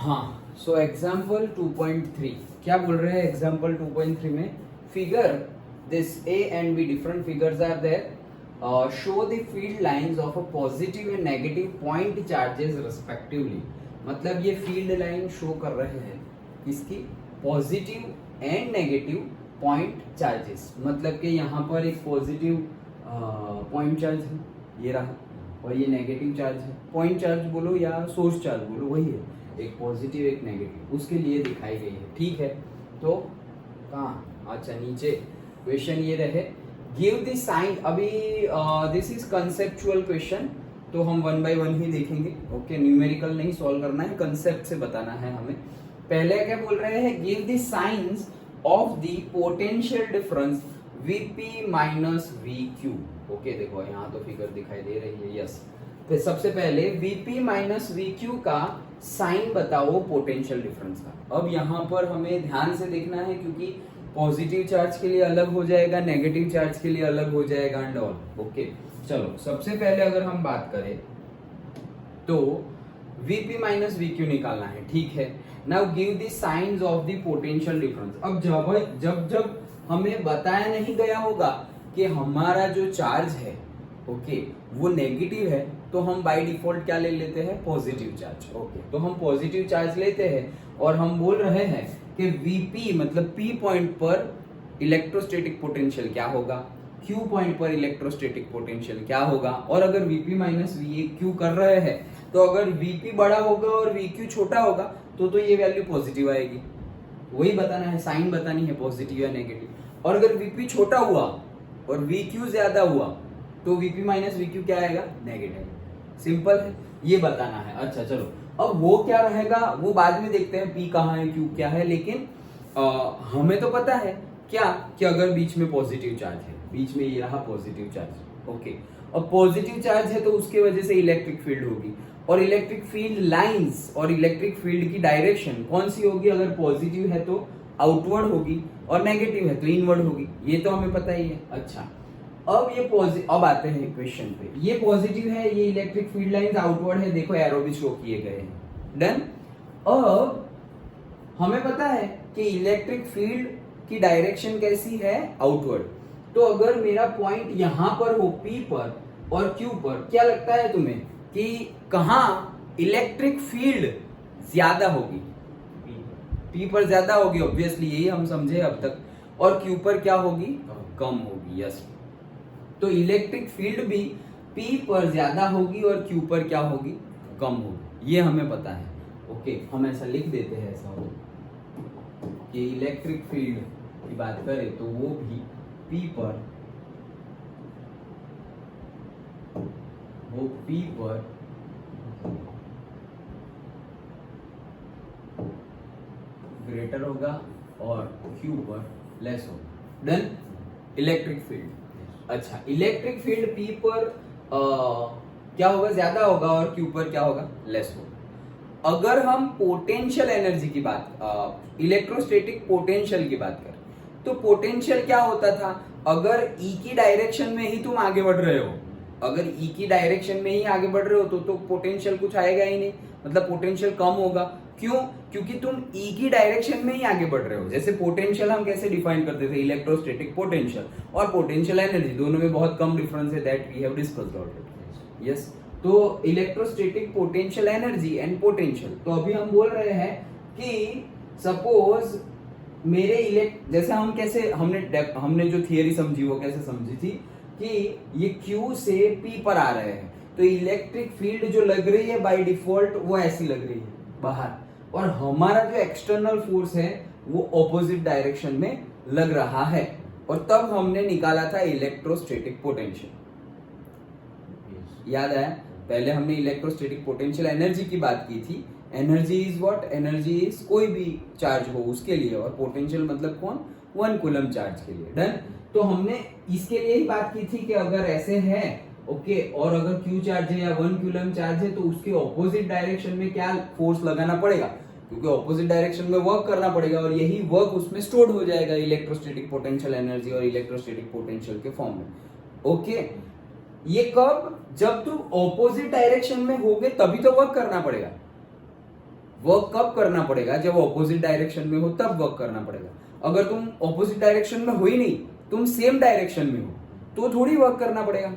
हाँ, so example 2.3 क्या बोल रहे हैं एग्जाम्पल 2.3 में? Figure this A and B different figures are there, show the field lines of a positive and negative point charges respectively. मतलब ये फील्ड लाइन शो कर रहे हैं इसकी positive and negative point charges. मतलब कि यहाँ पर एक पॉजिटिव पॉइंट चार्ज है, ये रहा, और ये नेगेटिव चार्ज है। पॉइंट चार्ज बोलो या सोर्स चार्ज बोलो, वही है, एक पॉजिटिव एक नेगेटिव, उसके लिए दिखाई गई है। ठीक है, तो कहाँ, अच्छा नीचे क्वेश्चन ये रहे, गिव द साइन। अभी दिस इज कंसेप्चुअल क्वेश्चन, तो हम वन बाय वन ही देखेंगे। ओके, न्यूमेरिकल नहीं सॉल्व करना है, कंसेप्ट से बताना है हमें। पहले क्या बोल रहे हैं, give the science of the potential difference Vp minus Vq। Okay, देखो यहाँ तो फिगर दिखाई दे रही है, यस। फिर सबसे पहले Vp माइनस Vq का साइन बताओ पोटेंशियल डिफरेंस का। अब यहाँ पर हमें ध्यान से देखना है, क्योंकि पॉजिटिव चार्ज के लिए अलग हो जाएगा, नेगेटिव चार्ज के लिए अलग हो जाएगा एंड ऑल। ओके, चलो सबसे पहले अगर हम बात करें तो Vp माइनस Vq निकालना है। ठीक है, now give the science of the potential difference. अब जब जब हमें बताया नहीं गया होगा कि हमारा जो चार्ज है ओके वो नेगेटिव है, तो हम बाय डिफॉल्ट क्या ले लेते हैं, पॉजिटिव चार्ज। ओके, तो हम पॉजिटिव चार्ज लेते हैं और हम बोल रहे हैं कि Vp मतलब P पॉइंट पर इलेक्ट्रोस्टैटिक पोटेंशियल क्या होगा, Q पॉइंट पर इलेक्ट्रोस्टैटिक पोटेंशियल क्या होगा। और अगर Vp माइनस Vq कर रहे हैं, तो अगर Vp बड़ा होगा और Vq छोटा होगा तो ये वैल्यू पॉजिटिव आएगी। वही बताना है, साइन बतानी है, पॉजिटिव या नेगेटिव। और अगर Vp छोटा हुआ और Vq ज्यादा हुआ तो Vp माइनस Vq क्या आएगा, नेगेटिव। सिंपल है, ये बताना है। अच्छा चलो, अब वो क्या रहेगा वो बाद में देखते हैं, P कहाँ है Q क्या है। लेकिन हमें तो पता है क्या कि अगर बीच में पॉजिटिव चार्ज है, बीच में ये रहा पॉजिटिव चार्ज। ओके, अब पॉजिटिव चार्ज है तो उसके वजह से इलेक्ट्रिक फील्ड होगी, और इलेक्ट्रिक फील्ड लाइंस और इलेक्ट्रिक फील्ड की डायरेक्शन कौन सी होगी, अगर पॉजिटिव है तो आउटवर्ड होगी और नेगेटिव है तो इनवर्ड होगी। ये तो हमें पता ही है। अच्छा, अब आते हैं क्वेश्चन पे। ये पॉजिटिव है, ये इलेक्ट्रिक फील्ड लाइंस आउटवर्ड है, देखो एरो भी शो किए गए हैं। डन। अब हमें पता है कि इलेक्ट्रिक फील्ड की डायरेक्शन कैसी है, आउटवर्ड। तो अगर मेरा पॉइंट यहां पर हो P पर और Q पर, क्या लगता है तुम्हें कि कहां इलेक्ट्रिक फील्ड ज्यादा होगी? P पर ज्यादा होगी, ऑब्वियसली यही हम समझे अब तक। और Q पर क्या होगी, कम होगी। यस, तो इलेक्ट्रिक फील्ड भी P पर ज्यादा होगी और Q पर क्या होगी, कम होगी। ये हमें पता है। ओके, हम ऐसा लिख देते हैं, ऐसा हो कि इलेक्ट्रिक फील्ड की बात करें तो वो भी P पर ग्रेटर होगा और Q पर लेस होगा। डन। इलेक्ट्रिक फील्ड, अच्छा इलेक्ट्रिक फील्ड P पर क्या होगा, ज्यादा होगा, और Q पर क्या होगा, लेस होगा। अगर हम पोटेंशियल एनर्जी की बात, इलेक्ट्रोस्टैटिक पोटेंशियल की बात करें, तो पोटेंशियल क्या होता था, अगर E की डायरेक्शन में ही तुम आगे बढ़ रहे हो, अगर E की डायरेक्शन में ही आगे बढ़ रहे हो तो पोटेंशियल कुछ आएगा ही नहीं, मतलब पोटेंशियल कम होगा। क्यों? क्योंकि तुम E की डायरेक्शन में ही आगे बढ़ रहे हो। जैसे पोटेंशियल हम कैसे डिफाइन करते थे, इलेक्ट्रोस्टैटिक पोटेंशियल और पोटेंशियल एनर्जी, दोनों में बहुत कम डिफरेंस है, that we have discussed already. Yes, तो electrostatic potential energy and potential. तो अभी हम बोल रहे हैं कि सपोज मेरे जैसे हम कैसे हमने जो थियरी समझी वो कैसे समझी थी कि ये Q से P पर आ रहे हैं, तो इलेक्ट्रिक फील्ड जो लग रही है बाय डिफॉल्ट वो ऐसी लग रही है बाहर, और हमारा जो एक्सटर्नल फोर्स है वो ऑपोजिट डायरेक्शन में लग रहा है, और तब हमने निकाला था इलेक्ट्रोस्टैटिक पोटेंशियल। याद आया? पहले हमने इलेक्ट्रोस्टैटिक पोटेंशियल एनर्जी की बात की थी। Energy is what, energy is कोई भी चार्ज हो उसके लिए, और पोटेंशियल मतलब कौन, 1 कूलम चार्ज के लिए। डन। तो हमने इसके लिए ही बात की थी कि अगर ऐसे है ओके, और अगर Q चार्ज है या 1 कूलम चार्ज है तो उसके ऑपोजिट डायरेक्शन में क्या फोर्स लगाना पड़ेगा, क्योंकि ऑपोजिट डायरेक्शन में वर्क करना पड़ेगा, और यही वर्क उसमें स्टोर्ड हो जाएगा इलेक्ट्रोस्टैटिक पोटेंशियल एनर्जी और इलेक्ट्रोस्टैटिक पोटेंशियल के फॉर्म में। ओके, ये कब, जब तुम ऑपोजिट डायरेक्शन में होगे तभी तो वर्क करना पड़ेगा। वर्क कब करना पड़ेगा? जब ऑपोजिट डायरेक्शन में हो तब वर्क करना पड़ेगा। अगर तुम ऑपोजिट डायरेक्शन में हो ही नहीं, तुम सेम डायरेक्शन में हो, तो थोड़ी वर्क करना पड़ेगा।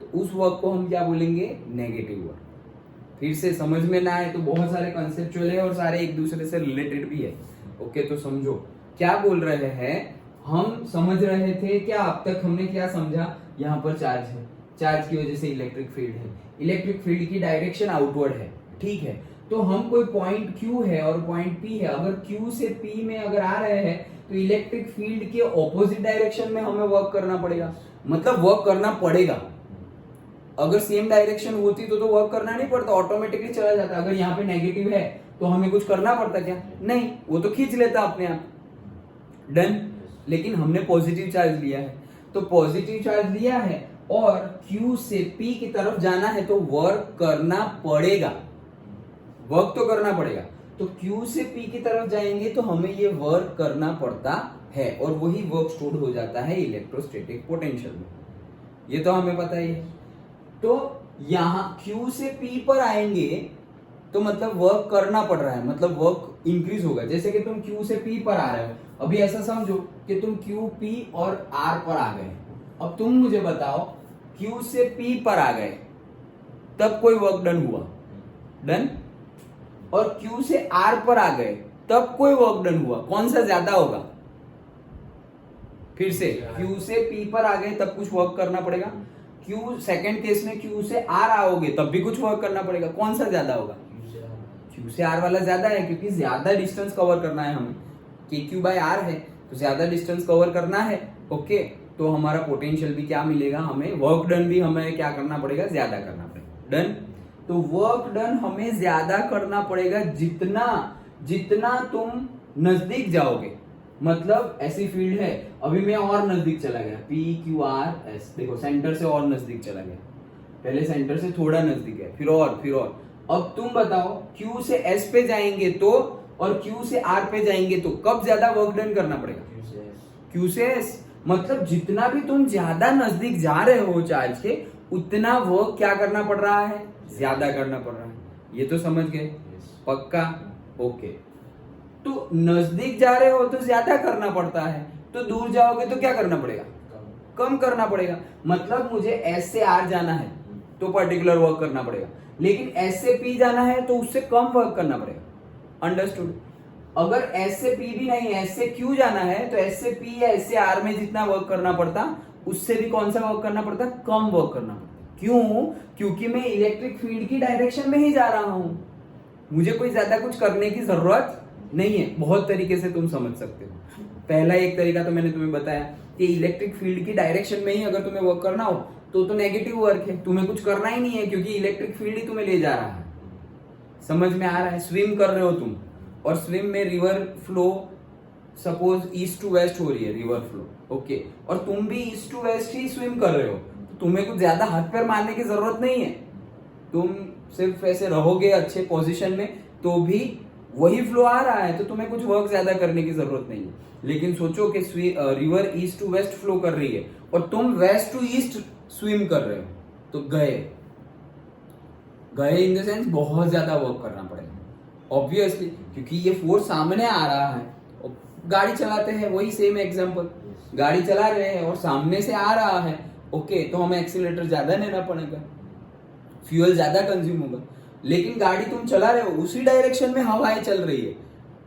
तो उस वर्क को हम क्या बोलेंगे? Negative work. फिर से समझ में ना आए तो बहुत सारे कंसेप्चुअल है और सारे एक दूसरे से रिलेटेड भी है। ओके, तो समझो क्या बोल रहे हैं हम। समझ रहे थे क्या अब तक? हमने क्या समझा? यहाँ पर चार्ज है, चार्ज की वजह से इलेक्ट्रिक फील्ड है, इलेक्ट्रिक फील्ड की डायरेक्शन आउटवर्ड है, ठीक है। तो हम कोई पॉइंट Q है और पॉइंट P है, अगर Q से P में अगर आ रहे हैं तो इलेक्ट्रिक फील्ड के ऑपोजिट डायरेक्शन में हमें वर्क करना पड़ेगा, मतलब वर्क करना पड़ेगा। अगर सेम डायरेक्शन होती तो वर्क करना नहीं पड़ता, ऑटोमेटिकली चला जाता। अगर यहाँ पे नेगेटिव है तो हमें कुछ करना पड़ता क्या? नहीं, वो तो खींच लेता अपने आप। डन। लेकिन हमने पॉजिटिव चार्ज लिया है, तो पॉजिटिव चार्ज लिया है और Q से P की तरफ जाना है तो वर्क करना पड़ेगा, वर्क तो करना पड़ेगा। तो Q से P की तरफ जाएंगे तो हमें ये वर्क करना पड़ता है और वही वर्क स्टोर हो जाता है इलेक्ट्रोस्टैटिक पोटेंशियल में। ये तो हमें पता ही है। तो यहां Q से P पर आएंगे तो मतलब वर्क करना पड़ रहा है, मतलब वर्क इंक्रीज होगा। जैसे कि तुम Q से P पर आ रहे हो, अभी ऐसा समझो कि तुम Q, P और R पर आ गए। अब तुम मुझे बताओ Q से P पर आ गए तब कोई वर्क डन हुआ? डन। और Q से R पर आ गए तब कोई वर्क डन हुआ? कौन सा ज्यादा होगा? फिर से Q से P पर आ गए तब कुछ वर्क करना पड़ेगा। Q सेकंड केस में Q से R आओगे तब भी कुछ वर्क करना पड़ेगा। कौन सा ज्यादा होगा? Q से R वाला ज्यादा है, क्योंकि ज्यादा डिस्टेंस कवर करना है हमें। KQ बाय R है तो ज्यादा डिस्टेंस कवर करना है। ओके, तो हमारा पोटेंशियल भी क्या मिलेगा हमें? वर्क डन भी हमें क्या करना पड़ेगा? ज्यादा करना पड़ेगा। डन। तो वर्क डन हमें ज्यादा करना पड़ेगा जितना जितना तुम नजदीक जाओगे। मतलब ऐसी फील्ड है, अभी मैं और नजदीक चला गया, PQRS, देखो सेंटर से और नजदीक चला गया, पहले सेंटर से थोड़ा नजदीक है, फिर और। अब तुम बताओ Q से S पे जाएंगे तो और Q से R पे जाएंगे तो कब ज्यादा वर्क डन करना पड़ेगा? Q से S। मतलब जितना भी तुम ज्यादा नजदीक जा रहे हो चार्ज के, उतना वर्क क्या करना पड़ रहा है? ज्यादा करना पड़ रहा है। ये तो समझ गए? पक्का? ओके। तो नजदीक जा रहे हो तो ज्यादा करना पड़ता है, तो दूर जाओगे तो क्या करना पड़ेगा? कम करना पड़ेगा। मतलब मुझे S से R जाना है तो पर्टिकुलर वर्क करना पड़ेगा, लेकिन S से P जाना है तो उससे कम वर्क करना पड़ेगा। अंडरस्टूड? अगर S से P भी नहीं, S से Q जाना है तो S से P या S से R में जितना वर्क करना पड़ता, उससे भी कौन सा वर्क करना पड़ता? कम वर्क करना पड़ता। क्यों? क्योंकि मैं इलेक्ट्रिक फील्ड की डायरेक्शन में ही जा रहा हूं, मुझे कोई ज्यादा कुछ करने की जरूरत नहीं है। बहुत तरीके से तुम समझ सकते हो। पहला एक तरीका तो मैंने तुम्हें बताया कि इलेक्ट्रिक फील्ड की डायरेक्शन में ही अगर तुम्हें वर्क करना हो तो नेगेटिव वर्क है, तुम्हें कुछ करना ही नहीं है, क्योंकि इलेक्ट्रिक फील्ड ही तुम्हें ले जा रहा है। समझ में आ रहा है? स्विम कर रहे हो तुम, और स्विम में river flow suppose east to west हो रही है, रिवर फ्लो, ओके, और तुम भी ईस्ट टू वेस्ट ही स्विम कर रहे हो, तो तुम्हें कुछ ज्यादा हाथ पैर मारने की जरूरत नहीं है। तुम सिर्फ ऐसे रहोगे अच्छे पोजीशन में तो भी वही फ्लो आ रहा है, तो तुम्हें कुछ वर्क ज्यादा करने की जरूरत नहीं है। लेकिन सोचो कि river east to west flow कर रही है और तुम वेस्ट टू ईस्ट स्विम कर रहे हो, तो गए इन द सेंस बहुत ज्यादा वर्क करना पड़ेगा ऑब्वियसली, क्योंकि ये फोर्स सामने आ रहा है। और गाड़ी चलाते हैं, वही सेम एग्जांपल, गाड़ी चला रहे हैं और सामने से आ रहा है, ओके, तो हमें एक्सीलरेटर ज्यादा लेना पड़ेगा, फ्यूल ज्यादा कंज्यूम होगा। लेकिन गाड़ी तुम चला रहे हो, उसी डायरेक्शन में हवाएं चल रही है,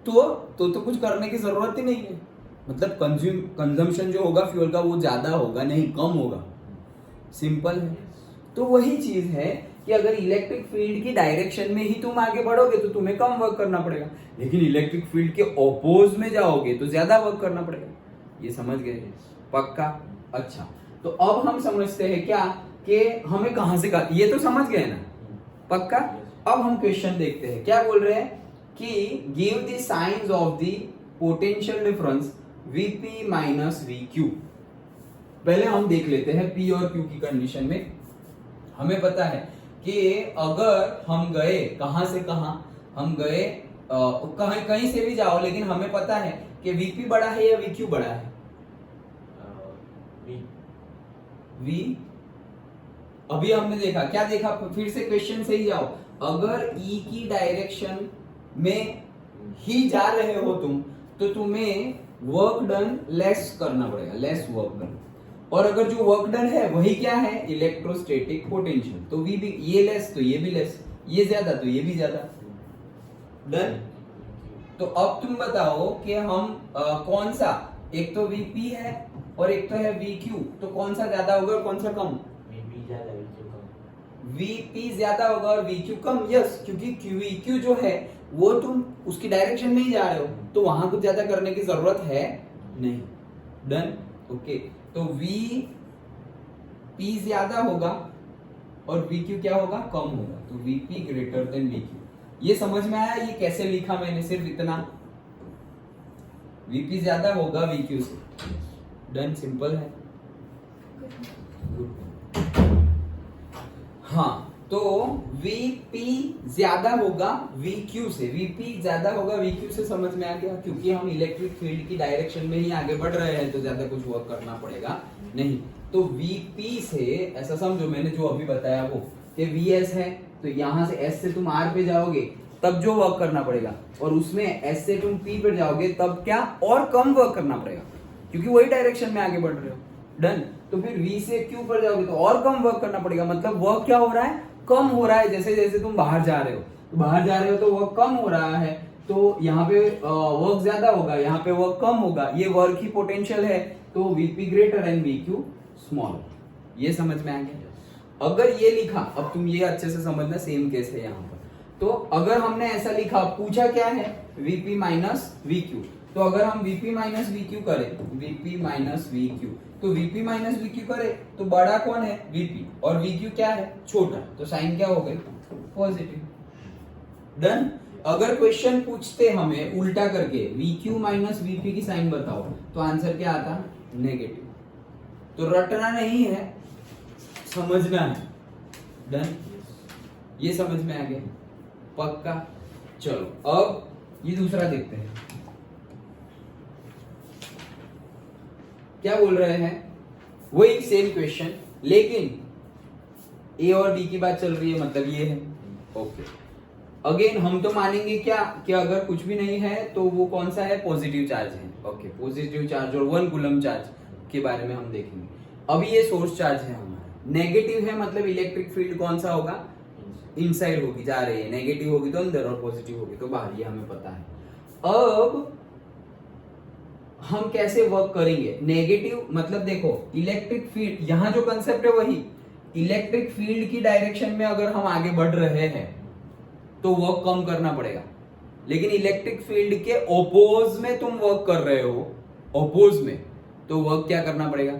तो कुछ करने की जरूरत ही नहीं है। मतलब कंजम्पशन जो होगा फ्यूल का वो ज्यादा होगा नहीं, कम होगा। सिंपल है। तो वही चीज है कि अगर इलेक्ट्रिक फील्ड की डायरेक्शन में ही तुम आगे बढ़ोगे तो तुम्हें कम वर्क करना पड़ेगा, लेकिन इलेक्ट्रिक फील्ड के ऑपोज में जाओगे तो ज्यादा वर्क करना पड़ेगा। ये समझ गए? पक्का? अच्छा, तो अब हम समझते हैं क्या कि हमें कहां से ये तो समझ गए ना? पक्का? अब हम क्वेश्चन देखते हैं, क्या बोल रहे हैं कि give the science of the potential difference Vp minus Vq। पहले हम देख लेते हैं P और Q की कंडीशन में। हमें पता है कि अगर हम गए कहां से कहां, हम गए कहीं से भी जाओ, लेकिन हमें पता है कि Vp बड़ा है या Vq बड़ा है? V। अभी हमने देखा, क्या देखा? फिर से क्वेश्चन से ही जाओ। अगर E की डायरेक्शन में ही जा रहे हो तुम, तो तुम्हें वर्क डन लेस करना पड़ेगा, लेस वर्क डन। और अगर जो वर्क डन है वही क्या है, इलेक्ट्रोस्टैटिक पोटेंशियल, तो वी भी ये लेस तो ये भी लेस, ये ज्यादा तो ये भी ज्यादा। डन। तो अब तुम बताओ कि हम कौन सा, एक तो Vp है और एक तो है Vq, तो कौन सा ज्यादा होगा और कौन सा कम? Vp ज्यादा होगा और Vq कम। यस, क्योंकि Vq जो है वो तुम उसकी डायरेक्शन में ही जा रहे हो, तो वहां कुछ ज्यादा करने की जरूरत है नहीं। डन। ओके, तो Vp ज्यादा होगा और Vq क्या होगा, कम होगा, तो Vp ग्रेटर देन Vq। ये समझ में आया ये कैसे लिखा मैंने, सिर्फ इतना, Vp ज्यादा होगा Vq से। डन, सिंपल है। हाँ, तो Vp ज्यादा होगा Vq से, Vp ज्यादा होगा Vq से, समझ में आ गया? क्योंकि हम इलेक्ट्रिक फील्ड की डायरेक्शन में ही आगे बढ़ रहे हैं, तो ज्यादा कुछ वर्क करना पड़ेगा नहीं। तो Vp से ऐसा समझो, मैंने जो अभी बताया वो कि Vs है, तो यहां से S से तुम R पे जाओगे तब जो वर्क करना पड़ेगा, और उसमें S से तुम P पे जाओगे तब क्या, और कम वर्क करना पड़ेगा, क्योंकि वही डायरेक्शन में आगे बढ़ रहे हो। डन। तो फिर V से Q पर जाओगे तो और कम वर्क करना पड़ेगा, मतलब वर्क क्या हो रहा है, कम हो रहा है। जैसे जैसे तुम बाहर जा रहे हो, तो बाहर जा रहे हो तो वर्क कम हो रहा है, तो यहाँ पे वर्क ज्यादा होगा, यहाँ पे वर्क कम होगा, ये वर्क की पोटेंशियल है, तो Vp greater and Vq small. ये समझ में आ गया? अगर ये लिखा, अब तुम ये अच्छे से समझना, सेम केस है यहाँ पर। तो अगर हमने ऐसा लिखा, पूछा क्या है, Vp माइनस Vq, तो अगर हम Vp माइनस Vq करें, Vp माइनस Vq, तो Vp माइनस Vq करें तो बड़ा कौन है, Vp, और Vq क्या है, छोटा, तो साइन क्या हो गई, पॉजिटिव। डन। अगर क्वेश्चन पूछते हमें उल्टा करके Vq माइनस Vp की साइन बताओ, तो आंसर क्या आता, नेगेटिव। तो रटना नहीं है, समझना है। डन। ये समझ में आ गया, पक्का? चलो अब ये दूसरा देखते हैं, क्या बोल रहे हैं, वही सेम क्वेश्चन, लेकिन ए और डी की बात चल रही है, मतलब ये है। ओके, अगेन हम तो मानेंगे क्या कि अगर कुछ भी नहीं है तो वो कौन सा है, पॉजिटिव चार्ज है। ओके, पॉजिटिव चार्ज और 1 कूलम चार्ज के बारे में हम देखेंगे। अभी ये सोर्स चार्ज है हमारा, नेगेटिव है, मतलब इलेक्ट्रिक फील्ड कौन सा होगा, इनसाइड होगी, जा रही है, नेगेटिव होगी तो अंदर और पॉजिटिव होगी तो बाहर, ये हमें पता है। अब हम कैसे वर्क करेंगे, नेगेटिव मतलब देखो इलेक्ट्रिक फील्ड, यहां जो कंसेप्ट है वही, इलेक्ट्रिक फील्ड की डायरेक्शन में अगर हम आगे बढ़ रहे हैं तो वर्क कम करना पड़ेगा, लेकिन इलेक्ट्रिक फील्ड के ओपोज में तुम वर्क कर रहे हो, ओपोज में, तो वर्क क्या करना पड़ेगा,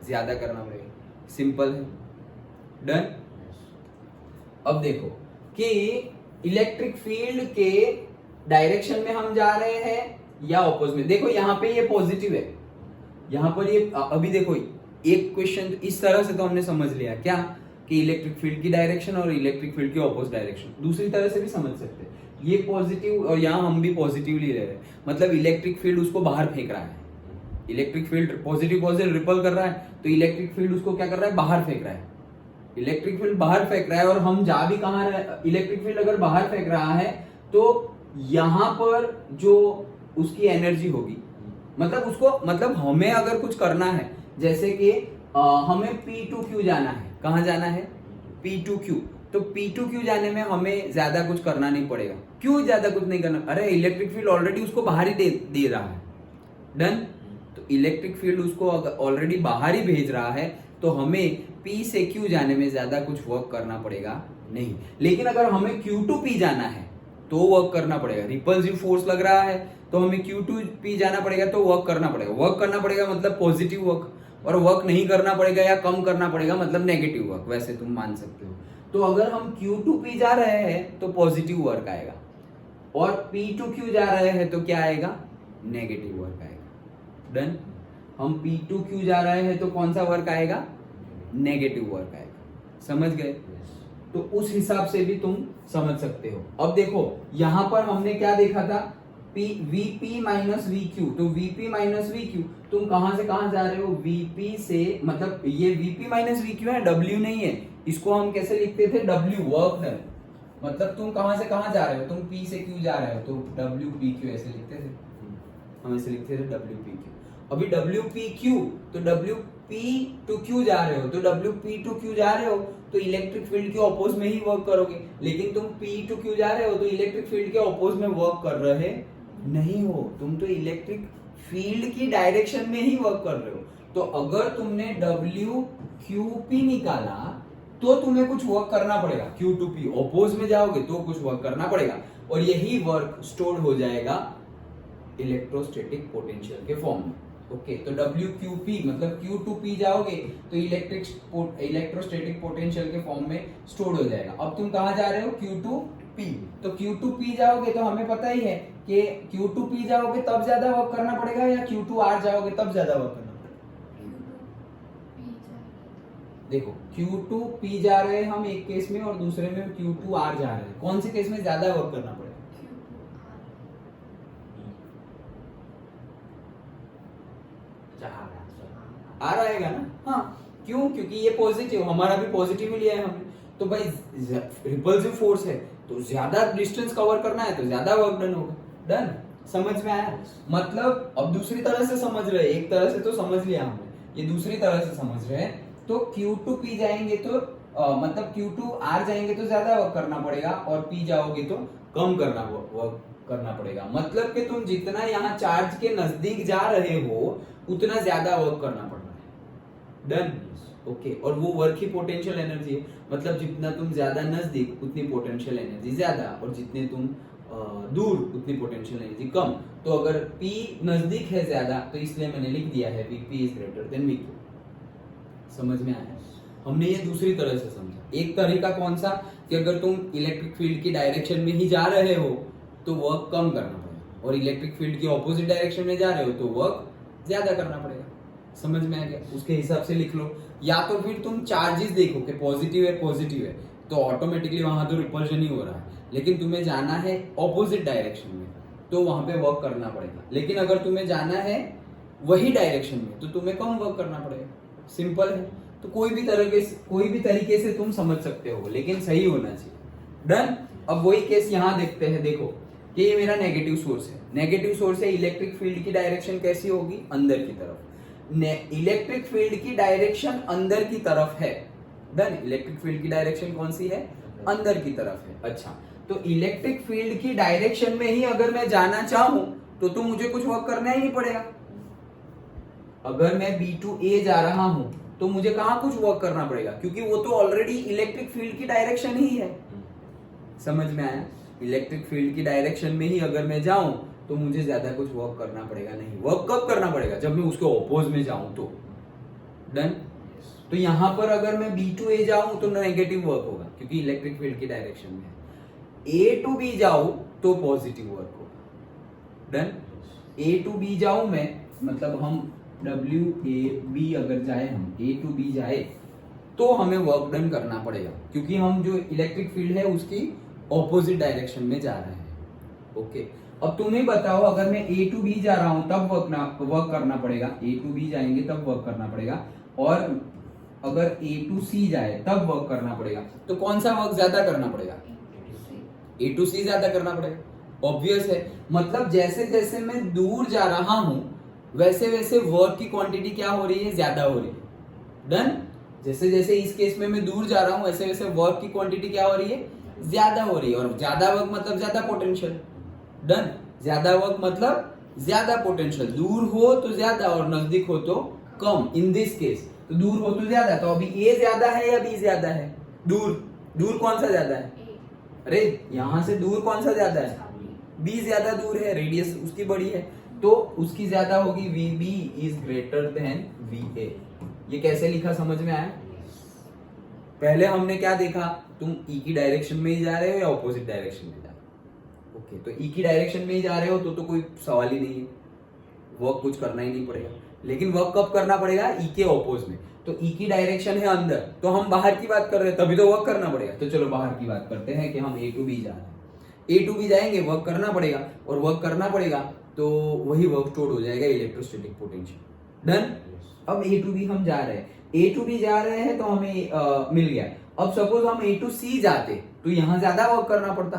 ज्यादा करना पड़ेगा। सिंपल है। डन। अब देखो कि इलेक्ट्रिक फील्ड के डायरेक्शन में हम जा रहे हैं या ऑपोजिट में। देखो यहाँ पे ये पॉजिटिव है, यहाँ पर ये, अभी देखो एक क्वेश्चन इस तरह से तो हमने समझ लिया क्या, कि इलेक्ट्रिक फील्ड की डायरेक्शन और इलेक्ट्रिक फील्ड की ऑपोजिट डायरेक्शन। दूसरी तरह से भी समझ सकते हैं, ये पॉजिटिव और यहाँ हम भी पॉजिटिवली ले रहे हैं, मतलब इलेक्ट्रिक फील्ड उसको बाहर फेंक रहा है, electric field positive positive ripple कर रहा है, तो इलेक्ट्रिक फील्ड उसको क्या कर रहा है, बाहर फेंक रहा है। इलेक्ट्रिक फील्ड बाहर फेंक रहा है और हम जा भी कहाँ रहे, इलेक्ट्रिक फील्ड अगर बाहर फेंक रहा है तो यहाँ पर जो उसकी एनर्जी होगी, मतलब उसको, मतलब हमें अगर कुछ करना है, जैसे कि हमें P2Q जाना है, कहाँ जाना है, P2Q, तो P2Q जाने में हमें ज्यादा कुछ करना नहीं पड़ेगा। क्यों ज्यादा कुछ नहीं करना, अरे इलेक्ट्रिक फील्ड ऑलरेडी उसको बाहर ही दे रहा है। डन। तो इलेक्ट्रिक फील्ड उसको ऑलरेडी बाहर ही भेज रहा है, तो हमें P से Q जाने में ज्यादा कुछ वर्क करना पड़ेगा नहीं। लेकिन अगर हमें Q to P जाना है तो वर्क करना पड़ेगा, रिपल्सिव फोर्स लग रहा है तो हमें Q to P जाना पड़ेगा, तो वर्क करना पड़ेगा। वर्क करना पड़ेगा मतलब पॉजिटिव वर्क, और वर्क नहीं करना पड़ेगा या कम करना पड़ेगा मतलब नेगेटिव वर्क, वैसे तुम मान सकते हो। तो अगर हम Q to P जा रहे हैं तो पॉजिटिव वर्क आएगा, और P to Q जा रहे हैं तो क्या आएगा, नेगेटिव वर्क आएगा। डन। हम P to Q जा रहे हैं तो कौन सा वर्क आएगा, नेगेटिव वर्क आएगा। समझ गए? तो उस हिसाब से भी तुम समझ सकते हो। अब देखो यहां पर हमने क्या देखा था, Vp माइनस Vq, तो Vp माइनस Vq, तुम कहां से कहां जा रहे हो, Vp से, मतलब ये Vp माइनस Vq है, W नहीं है, इसको हम कैसे लिखते थे, W, वर्क डन। मतलब तुम कहां से कहां जा रहे हो, तुम P से Q जा रहे हो तो WPQ ऐसे लिखते थे, हम ऐसे लिखते थे WPQ। अभी WPQ तो WP टू Q जा रहे हो, तो WP टू Q जा रहे हो तो इलेक्ट्रिक फील्ड के ऑपोज में ही वर्क करोगे। लेकिन तुम P टू Q जा रहे हो तो इलेक्ट्रिक फील्ड के ऑपोज में वर्क कर रहे नहीं हो, तुम तो इलेक्ट्रिक फील्ड की डायरेक्शन में ही वर्क कर रहे हो। तो अगर तुमने WQP निकाला तो तुम्हें कुछ वर्क करना पड़ेगा, Q टू P ऑपोज में जाओगे तो कुछ वर्क करना पड़ेगा, और यही वर्क स्टोर हो जाएगा इलेक्ट्रोस्टैटिक पोटेंशियल के फॉर्म में। ओके, तो WQP मतलब Q टू P जाओगे तो इलेक्ट्रोस्टैटिक पोटेंशियल के फॉर्म में स्टोर हो जाएगा। अब तुम कहां जा रहे हो, Q टू P, तो Q टू P जाओगे तो हमें पता ही है कि Q टू P जाओगे तब ज्यादा वर्क करना पड़ेगा या Q टू R जाओगे तब ज्यादा वर्क करना पड़ेगा। देखो Q टू P जा रहे हैं हम एक केस में और दूसरे में Q टू R जा रहे हैं, कौन से केस में ज्यादा वर्क करना पड़ेगा? R आएगा ना। हाँ, क्यों? क्योंकि ये पॉजिटिव, हमारा भी पॉजिटिव ही लिया है हमने, तो भाई रिपल्सिव फोर्स है तो ज्यादा डिस्टेंस कवर करना है तो ज्यादा वर्क डन होगा। डन, समझ में आया? मतलब अब दूसरी तरह से समझ रहे, एक तरह से तो समझ लिया हमने, ये दूसरी तरह से समझ रहे हैं। तो Q टू P जाएंगे तो मतलब Q टू R जाएंगे तो ज्यादा वर्क करना पड़ेगा और P जाओगे तो कम करना वर्क करना पड़ेगा। मतलब कि तुम जितना यहाँ चार्ज के नजदीक जा रहे हो उतना ज्यादा वर्क करना पड़ रहा है। Done, okay. और वो वर्क ही पोटेंशियल एनर्जी है, मतलब जितना तुम ज्यादा नजदीक उतनी पोटेंशियल एनर्जी ज्यादा, और जितने तुम दूर उतनी पोटेंशियल एनर्जी कम। तो अगर P नजदीक है ज्यादा तो इसलिए मैंने लिख दिया है Vp is greater then Vq। समझ में आया? हमने ये दूसरी तरह से समझा। एक तरीका कौन सा, कि अगर तुम इलेक्ट्रिक फील्ड की डायरेक्शन में ही जा रहे हो तो वर्क कम करना पड़ेगा, और इलेक्ट्रिक फील्ड की ऑपोजिट डायरेक्शन में जा रहे हो तो वर्क ज्यादा करना पड़ेगा। समझ में आ गया? उसके हिसाब से लिख लो। या तो फिर तुम चार्जेस देखो कि पॉजिटिव है तो ऑटोमेटिकली वहां तो रिपल्शन ही हो रहा है, लेकिन तुम्हें जाना है ऑपोजिट डायरेक्शन में तो वहां पे वर्क करना पड़ेगा। लेकिन अगर तुम्हें जाना है वही डायरेक्शन में तो तुम्हें कम वर्क करना पड़ेगा। सिंपल है। तो कोई भी तरीके से तुम समझ सकते हो, लेकिन सही होना चाहिए। डन। अब वही केस यहाँ देखते हैं। देखो कि ये मेरा नेगेटिव सोर्स है, नेगेटिव सोर्स है, इलेक्ट्रिक फील्ड की डायरेक्शन कैसी होगी? अंदर की तरफ। इलेक्ट्रिक फील्ड की डायरेक्शन अंदर की तरफ है। डन। इलेक्ट्रिक फील्ड की डायरेक्शन कौन सी है? अंदर की तरफ है। अच्छा, तो इलेक्ट्रिक फील्ड की डायरेक्शन में ही अगर मैं जाना चाहूं तो मुझे कुछ वर्क करना ही नहीं पड़ेगा। अगर मैं B टू A जा रहा हूं तो मुझे कहां कुछ वर्क करना पड़ेगा, क्योंकि वो तो ऑलरेडी इलेक्ट्रिक फील्ड की डायरेक्शन ही है। समझ में आया? इलेक्ट्रिक फील्ड की डायरेक्शन में ही अगर मैं जाऊं तो मुझे ज्यादा कुछ वर्क करना पड़ेगा नहीं। वर्क कब करना पड़ेगा? जब मैं उसके ऑपोज में जाऊं तो। डन। तो यहां पर अगर मैं B टू A जाऊं तो नेगेटिव वर्क होगा क्योंकि इलेक्ट्रिक फील्ड की डायरेक्शन में है। A टू B जाऊं तो पॉजिटिव वर्क होगा। डन। A टू B जाऊं मैं, मतलब हम WAB अगर जाए, हम A टू B जाए तो हमें वर्क डन करना पड़ेगा, क्योंकि हम जो इलेक्ट्रिक फील्ड है उसकी ऑपोजिट डायरेक्शन में जा रहे हैं। ओके। अब तुम्हें बताओ, अगर मैं A टू B जा रहा हूं तब वर्क करना पड़ेगा, A टू B जाएंगे तब वर्क करना पड़ेगा, और अगर A टू C जाए तब वर्क करना पड़ेगा। तो कौन सा वर्क ज्यादा करना पड़ेगा? A टू C ज्यादा करना पड़ेगा। ऑब्वियस है। मतलब जैसे जैसे मैं दूर जा रहा हूं वैसे वैसे वर्क की क्वांटिटी क्या हो रही है? ज्यादा हो रही है। डन। जैसे जैसे इस केस में मैं दूर जा रहा हूं वैसे वैसे वर्क की क्वांटिटी क्या हो रही है? ज्यादा हो रही है। और ज्यादा वर्क मतलब ज्यादा पोटेंशियल। डन। ज्यादा वर्क मतलब ज्यादा पोटेंशियल। दूर हो तो ज्यादा और नजदीक हो तो कम। इन दिस केस तो दूर हो तो ज्यादा। तो अभी A ज्यादा है या B ज्यादा है? दूर कौन सा ज्यादा है? अरे यहां से दूर कौन सा ज्यादा है? B ज्यादा दूर है, रेडियस उसकी बड़ी है तो उसकी ज्यादा होगी। VB is greater then VA। ये कैसे लिखा, समझ में आया? पहले हमने क्या देखा, तुम E की डायरेक्शन में ही जा रहे हो या ऑपोजिट डायरेक्शन में जा रहे हो? ओके, तो E की डायरेक्शन में ही जा रहे हो तो कोई सवाल ही नहीं है, वर्क कुछ करना ही नहीं पड़ेगा। लेकिन वर्क कब करना पड़ेगा? E के ऑपोज में। तो E की डायरेक्शन है अंदर, तो हम बाहर की बात कर रहे हैं, तभी तो वर्क करना पड़ेगा। तो चलो बाहर की बात करते हैं कि हम A टू B जा रहे हैं। A टू B जाएंगे, वर्क करना पड़ेगा, और वर्क करना पड़ेगा तो वही वर्क स्टोर हो जाएगा इलेक्ट्रोस्टैटिक पोटेंशियल। डन। अब A टू B हम जा रहे हैं, A टू B जा रहे हैं तो हमें मिल गया। अब सपोज हम A to C जाते तो यहां ज्यादा वर्क करना पड़ता,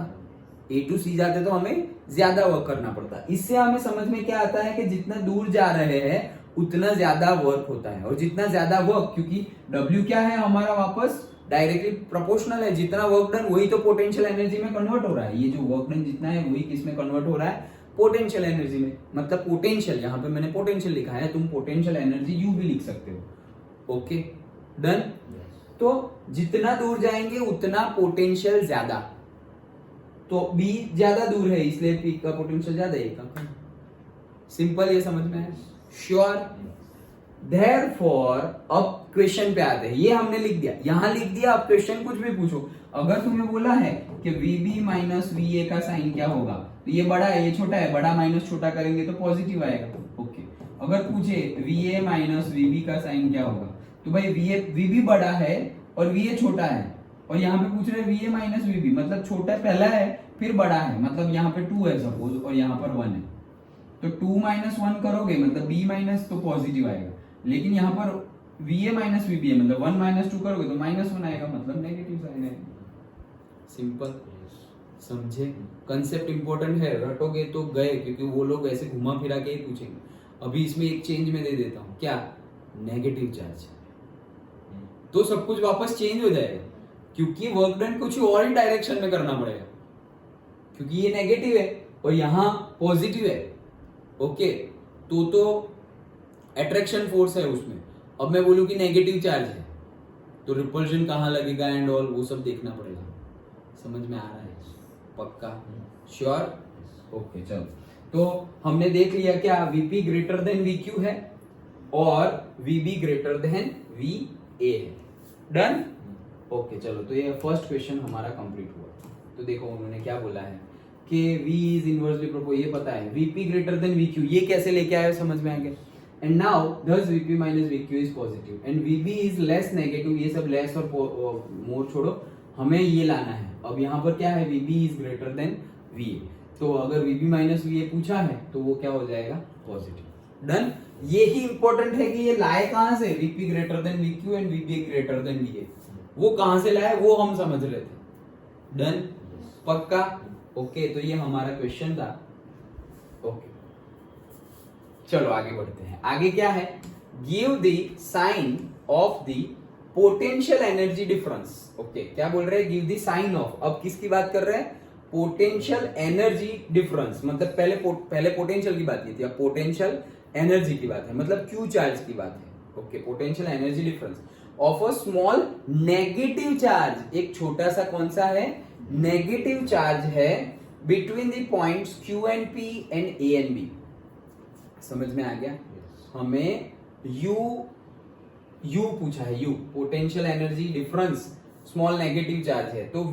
A to C जाते तो हमें ज्यादा वर्क करना पड़ता। इससे हमें समझ में क्या आता है कि जितना दूर जा रहे हैं उतना ज्यादा वर्क होता है, और जितना ज्यादा वर्क, क्योंकि W क्या है हमारा वापस डायरेक्टली प्रोपोर्शनल है, जितना वर्क डन वही तो पोटेंशियल एनर्जी में कन्वर्ट हो रहा है। ये जो वर्क डन जितना है वही किस में कन्वर्ट हो रहा है, पोटेंशियल एनर्जी में। मतलब पोटेंशियल, यहाँ पे मैंने पोटेंशियल लिखा है, तुम पोटेंशियल एनर्जी यू भी लिख सकते हो। Okay done. तो जितना दूर जाएंगे उतना पोटेंशियल ज्यादा, तो बी ज्यादा दूर है इसलिए पी का पोटेंशियल ज्यादा है का। सिंपल, ये समझ में है? श्योर। देयरफॉर अब क्वेश्चन पे आते हैं। ये हमने लिख दिया, यहां लिख दिया। अब क्वेश्चन कुछ भी पूछो, अगर तुम्हें बोला है कि VB माइनस VA का साइन क्या होगा, तो ये बड़ा है ये छोटा है, बड़ा माइनस छोटा करेंगे तो पॉजिटिव आएगा। ओके, अगर पूछे VA माइनस VB का साइन क्या होगा, तो भाई VB बड़ा है और VA छोटा है, और यहाँ पे पूछ रहे VA माइनस VB, मतलब छोटा पहला है फिर बड़ा है, मतलब यहाँ पे 2 है सपोज और यहाँ पर 1 है, तो 2 माइनस 1 करोगे मतलब B माइनस तो पॉजिटिव आएगा, लेकिन यहाँ पर VA माइनस VB है, मतलब 1 माइनस 2 करोगे तो -1 आएगा, मतलब नेगेटिव साइन आएगा। सिंपल, समझे? कंसेप्ट इंपॉर्टेंट है, रटोगे तो गए, क्योंकि वो लोग ऐसे घुमा फिरा के ही पूछेंगे। अभी इसमें एक चेंज में दे देता हूं, क्या? नेगेटिव चार्ज, तो सब कुछ वापस चेंज हो जाएगा, क्योंकि वर्क डन कुछ और ही डायरेक्शन में करना पड़ेगा, क्योंकि ये नेगेटिव है और यहां पॉजिटिव है। ओके, तो अट्रैक्शन फोर्स है उसमें। अब मैं बोलूं कि नेगेटिव चार्ज है तो रिपल्शन कहां लगेगा एंड ऑल, वो सब देखना पड़ेगा। समझ में आ रहा है? पक्का? श्योर? ओके चलो, तो हमने देख लिया क्या VP ग्रेटर देन VQ है और VB ग्रेटर देन VA है। डन? ओके चलो, तो ये फर्स्ट क्वेश्चन हमारा कंप्लीट हुआ। तो देखो उन्होंने क्या बोला है कि V इज इनवर्सली प्रोपोर्शनल, ये पता है। VP ग्रेटर देन VQ, ये कैसे लेके आए समझ में आ गया। And now thus VP minus VQ is positive and VB is less negative, ये सब लेस और मोर छोड़ो, हमें ये लाना है। अब यहाँ पर क्या है, VB is greater than VA, तो अगर VB minus VA पूछा है तो वो क्या हो जाएगा, पॉजिटिव। डन। ये ही इंपॉर्टेंट है कि ये लाए कहां से, VP greater than VQ and VB greater than VA, वो कहां से लाए वो हम समझ रहे थे। डन? पक्का? ओके, तो ये हमारा क्वेश्चन था। ओके चलो आगे बढ़ते हैं। आगे क्या है, give the sign of the potential energy difference. Okay, क्या बोल रहे हैं, गिव द साइन ऑफ। अब किसकी बात कर रहे हैं, पोटेंशियल एनर्जी डिफरेंस, मतलब पहले पोटेंशियल की बात की थी, अब पोटेंशियल एनर्जी की बात है, मतलब क्यू चार्ज की बात है। Okay, potential energy difference of a small negative charge, एक छोटा सा कौन सा है, नेगेटिव चार्ज है, between the points Q and P and A and B। समझ में आ गया? हमें U पूछा है, U potential energy difference, small negative charge है, तो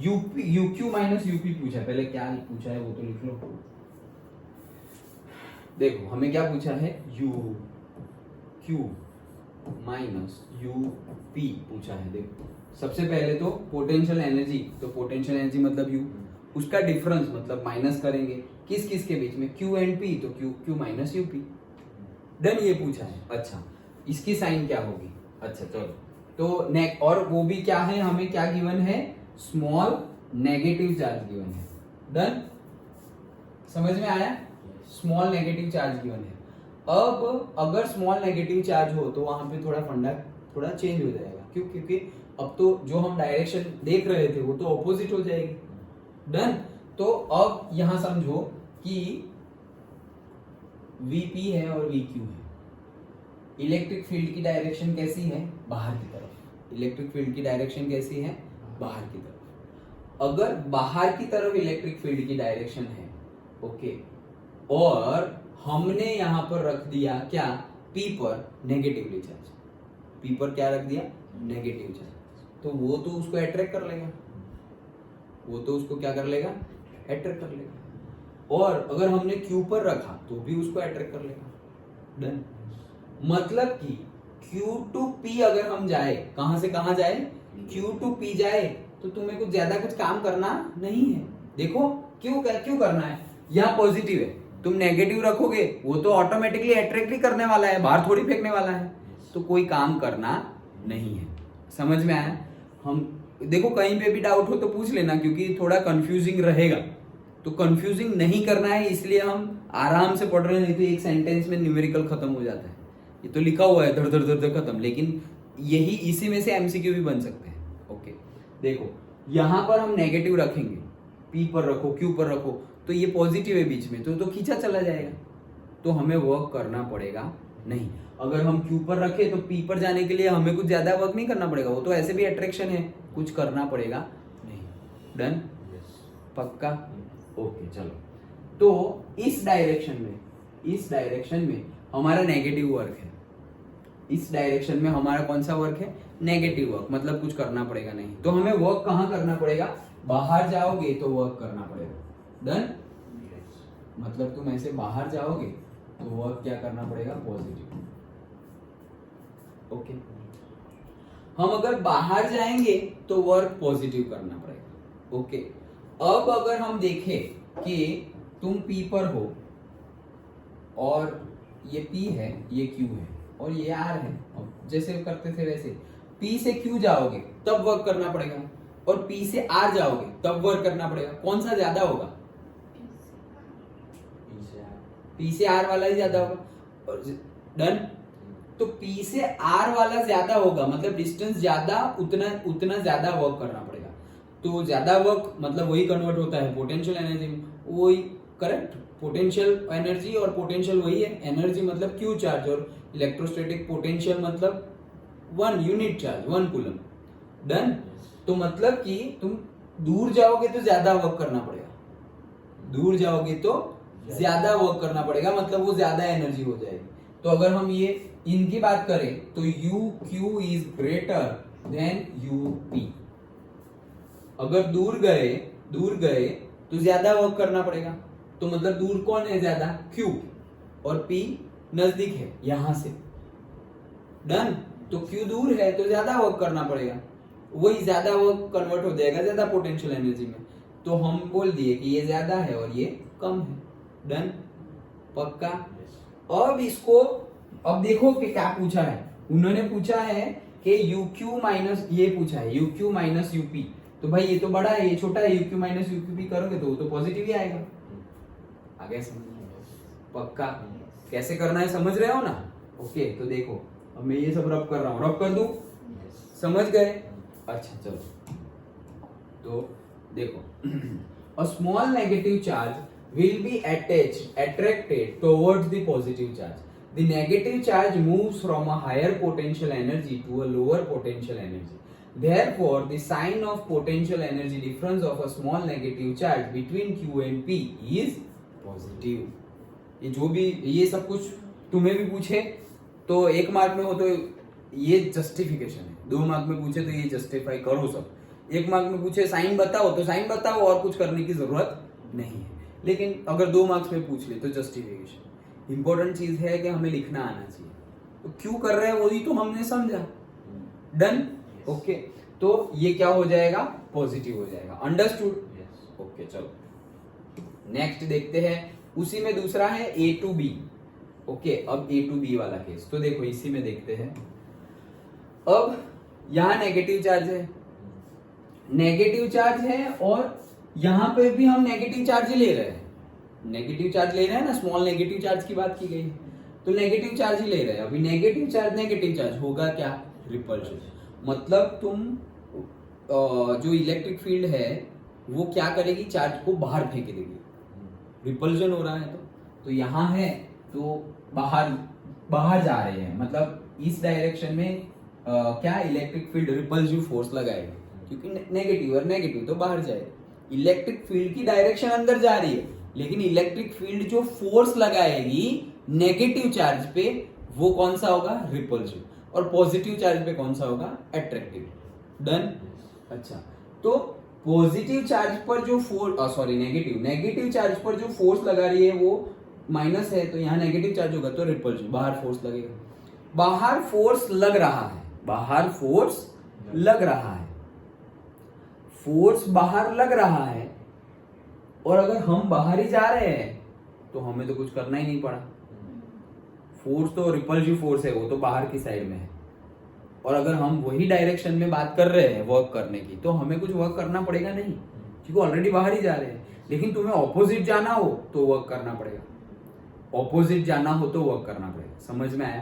UQ माइनस UP पूछा है। पहले क्या पूछा है वो तो लिख लो। देखो हमें क्या पूछा है, UQ माइनस UP पूछा है। देखो सबसे पहले तो पोटेंशियल एनर्जी, तो पोटेंशियल एनर्जी मतलब U, उसका डिफरेंस मतलब माइनस करेंगे किस किस के बीच में, Q एंड P, तो Q माइनस UP। डन, ये पूछा है। अच्छा, इसकी साइन क्या होगी, अच्छा चलो, तो और वो भी क्या है, हमें क्या गिवन है, स्मॉल नेगेटिव चार्ज गिवन है। डन, समझ में आया, स्मॉल नेगेटिव चार्ज गिवन है। अब अगर स्मॉल नेगेटिव चार्ज हो तो वहां पे थोड़ा फंडा थोड़ा चेंज हो जाएगा, क्यों, क्योंकि अब तो जो हम डायरेक्शन देख रहे थे वो तो ऑपोजिट हो जाएगी। डन, तो अब यहां समझो कि VP है और VQ है, इलेक्ट्रिक फील्ड की डायरेक्शन कैसी है, बाहर की तरफ। इलेक्ट्रिक फील्ड की डायरेक्शन कैसी है, बाहर की तरफ। अगर बाहर की तरफ इलेक्ट्रिक फील्ड की डायरेक्शन है, ओके, और हमने यहां पर रख दिया क्या, P पर नेगेटिवली चार्ज, P पर क्या रख दिया, नेगेटिव चार्ज, तो वो तो उसको अट्रैक्ट कर लेगा, वो तो उसको क्या कर लेगा, अट्रैक्ट कर लेगा। और अगर हमने Q पर रखा तो भी उसको अट्रैक्ट कर लेगा। डन, मतलब कि Q to P अगर हम जाए, कहां से कहां जाए, Q to P जाए, तो तुम्हें कुछ ज्यादा कुछ काम करना नहीं है। देखो क्यों करना है, यहाँ पॉजिटिव है, तुम नेगेटिव रखोगे वो तो ऑटोमेटिकली अट्रैक्ट ही करने वाला है, बाहर थोड़ी फेंकने वाला है, तो कोई काम करना नहीं है। समझ में आया? हम देखो कहीं पे भी डाउट हो तो पूछ लेना, क्योंकि थोड़ा कंफ्यूजिंग रहेगा, तो कंफ्यूजिंग नहीं करना है, इसलिए हम आराम से पढ़ रहे हैं। नहीं तो एक सेंटेंस में न्यूमेरिकल खत्म हो जाता है, ये तो लिखा हुआ है धड़ धड़ धड़ धड़ खत्म, लेकिन यही इसी में से एमसीक्यू भी बन सकते हैं। ओके देखो यहां पर हम नेगेटिव रखेंगे, पी पर रखो क्यू पर रखो, तो ये पॉजिटिव है बीच में, तो खींचा चला जाएगा, तो हमें वर्क करना पड़ेगा नहीं। अगर हम क्यू पर रखे तो पी पर जाने के लिए हमें कुछ ज्यादा वर्क नहीं करना पड़ेगा, वो तो ऐसे भी अट्रैक्शन है, कुछ करना पड़ेगा नहीं। डन? पक्का? ओके चलो, तो इस डायरेक्शन में हमारा नेगेटिव वर्क है, इस डायरेक्शन में हमारा कौन सा वर्क है? नेगेटिव वर्क, मतलब कुछ करना पड़ेगा नहीं। तो हमें वर्क कहाँ करना पड़ेगा? बाहर जाओगे तो वर्क करना पड़ेगा। डन? मतलब तुम ऐसे बाहर जाओगे तो वर्क क्या करना पड़ेगा? पॉजिटिव। ओके हम अगर बाहर जाएंगे तो वर्क पॉजिटिव करना पड़ेगा। ओके अब अगर हम देखें कि तुम पी पर हो और ये पी है, ये क्यू है और ये आर है, जैसे करते थे वैसे पी से क्यू जाओगे तब वर्क करना पड़ेगा, और पी से आर जाओगे तब वर्क करना पड़ेगा। कौन सा ज्यादा होगा? पी से आर वाला ही ज्यादा होगा। डन? तो पी से आर वाला ज्यादा होगा, मतलब डिस्टेंस ज्यादा, उतना ज्यादा वर्क करना पड़ेगा। तो ज्यादा वर्क मतलब वही कन्वर्ट होता है पोटेंशियल एनर्जी में, वही करेक्ट। पोटेंशियल एनर्जी और पोटेंशियल वही है, एनर्जी मतलब क्यू चार्ज, और इलेक्ट्रोस्टैटिक पोटेंशियल मतलब 1 यूनिट चार्ज, 1 कूलम। डन? तो मतलब कि तुम दूर जाओगे तो ज्यादा वर्क करना पड़ेगा, दूर जाओगे तो ज्यादा वर्क करना पड़ेगा, मतलब वो ज्यादा एनर्जी हो जाएगी। तो अगर हम ये इनकी बात करें तो you Q is greater than U P. अगर दूर गए तो ज्यादा वर्क करना पड़ेगा, तो मतलब दूर कौन है ज्यादा? क्यू, और पी नजदीक है यहां से। डन? तो क्यू दूर है तो ज्यादा वर्क करना पड़ेगा, वही ज्यादा वर्क कन्वर्ट हो जाएगा ज्यादा पोटेंशियल एनर्जी में। तो हम बोल दिए कि ये ज्यादा है और ये कम है। डन? पक्का? अब इसको अब देखो कि क्या पूछा है, उन्होंने पूछा है कि UQ माइनस, ये पूछा है UQ माइनस UP। तो भाई ये तो बड़ा है, ये छोटा है, UQ माइनस UP करोगे तो वो तो पॉजिटिव ही आएगा। आगे समझ? पक्का? कैसे करना है समझ रहे हो ना? ओके तो देखो अब मैं ये सब रब कर रहा हूँ, रब कर दूं? समझ गए? अच्छा चलो तो देखो a small negative charge will be attracted towards the positive charge. The negative charge moves from a higher potential energy to a lower potential energy. Therefore, the sign of potential energy difference of a small negative charge between Q and P is positive. ये जो भी ये सब कुछ तुम्हें भी पूछे तो 1 मार्क में हो तो ये जस्टिफिकेशन है, 2 मार्क में पूछे तो ये जस्टिफाई करो सब, 1 मार्क में पूछे साइन बताओ तो साइन बताओ, और कुछ करने की जरूरत नहीं है। लेकिन अगर 2 मार्क्स में पूछ ले तो जस्टिफिकेशन। इंपॉर्टेंट चीज है कि हमें लिखना आना चाहिए, तो क्यों कर रहे हैं वही तो हमने समझा। डन? ओके तो ये क्या हो जाएगा? पॉजिटिव हो जाएगा। अंडरस्टूड? ओके चलो नेक्स्ट देखते हैं, उसी में दूसरा है A to B। ओके अब A to B वाला केस, तो देखो इसी में देखते हैं। अब यहां नेगेटिव चार्ज है और यहां पे भी हम नेगेटिव चार्ज ही ले रहे हैं, नेगेटिव चार्ज ले रहे हैं ना, स्मॉल नेगेटिव चार्ज की बात की गई, तो नेगेटिव चार्ज ही ले रहे हैं। अभी नेगेटिव चार्ज होगा क्या? रिपल्शन। मतलब तुम जो इलेक्ट्रिक फील्ड है वो क्या करेगी? चार्ज को बाहर फेंक देगी, रिपल्शन हो रहा है तो यहां है तो बाहर जा रहे हैं, मतलब इस डायरेक्शन में क्या इलेक्ट्रिक फील्ड रिपल्सिव फोर्स लगाएगा, क्योंकि नेगेटिव और नेगेटिव तो बाहर जाए। इलेक्ट्रिक फील्ड की डायरेक्शन अंदर जा रही है, लेकिन इलेक्ट्रिक फील्ड जो फोर्स लगाएगी नेगेटिव चार्ज पे वो कौन सा होगा? रिपल्सिव, और पॉजिटिव चार्ज पे कौन सा होगा? अट्रैक्टिव। डन? अच्छा तो पॉजिटिव चार्ज पर जो फोर्स नेगेटिव चार्ज पर जो फोर्स लगा रही है वो माइनस है, तो यहाँ नेगेटिव चार्ज होगा तो रिपल्सिव, बाहर फोर्स लगेगा। बाहर फोर्स लग रहा है, फोर्स बाहर लग रहा है, और अगर हम बाहर ही जा रहे हैं तो हमें तो कुछ करना ही नहीं पड़ा। फोर्स तो रिपल्सिव फोर्स है, वो तो बाहर की साइड में है। और अगर हम वही डायरेक्शन में बात कर रहे हैं वर्क करने की, तो हमें कुछ वर्क करना पड़ेगा नहीं, क्योंकि ऑलरेडी बाहर ही जा रहे हैं। लेकिन तुम्हें ऑपोजिट जाना हो तो वर्क करना पड़ेगा, ऑपोजिट जाना हो तो वर्क करना पड़ेगा। समझ में आया?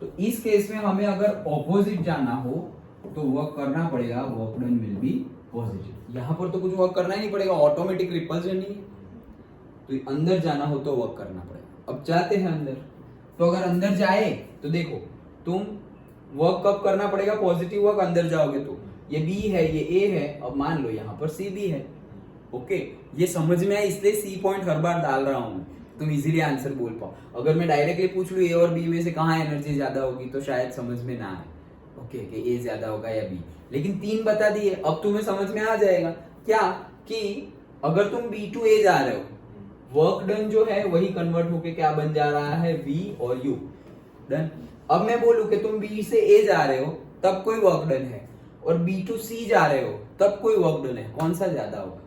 तो इस केस में हमें अगर ऑपोजिट जाना हो तो वर्क करना पड़ेगा, work done will be positive. यहां पर तो कुछ वर्क करना ही नहीं पड़ेगा, ऑटोमेटिक रिपल्शन ही है। तो अंदर जाना हो तो वर्क करना पड़ेगा। अब जाते हैं अंदर, तो अगर अंदर जाए तो देखो तुम वर्क कब करना पड़ेगा, पॉजिटिव वर्क अंदर जाओगे तो। ये बी है, ये ए है, अब मान लो यहाँ पर सी भी है। ओके, ये समझ में आया, इसलिए सी पॉइंट हर बार डाल रहा हूं, तुम इजीली आंसर बोल पाओ। अगर मैं डायरेक्टली पूछ लूं ए और बी में से कहाँ एनर्जी ज्यादा होगी तो शायद समझ में ना आए। ओके, कि ए ज्यादा होगा या बी, लेकिन 3 बता दिए, अब तुम्हें समझ में आ जाएगा क्या कि अगर तुम बी टू ए जा रहे हो, वर्क डन जो है वही कन्वर्ट होके क्या बन जा रहा है, वी और यू डन। अब मैं बोलूं कि तुम बी से ए जा रहे हो तब कोई वर्क डन है, और बी टू सी जा रहे हो तब कोई वर्क डन है, कौन सा ज्यादा होगा?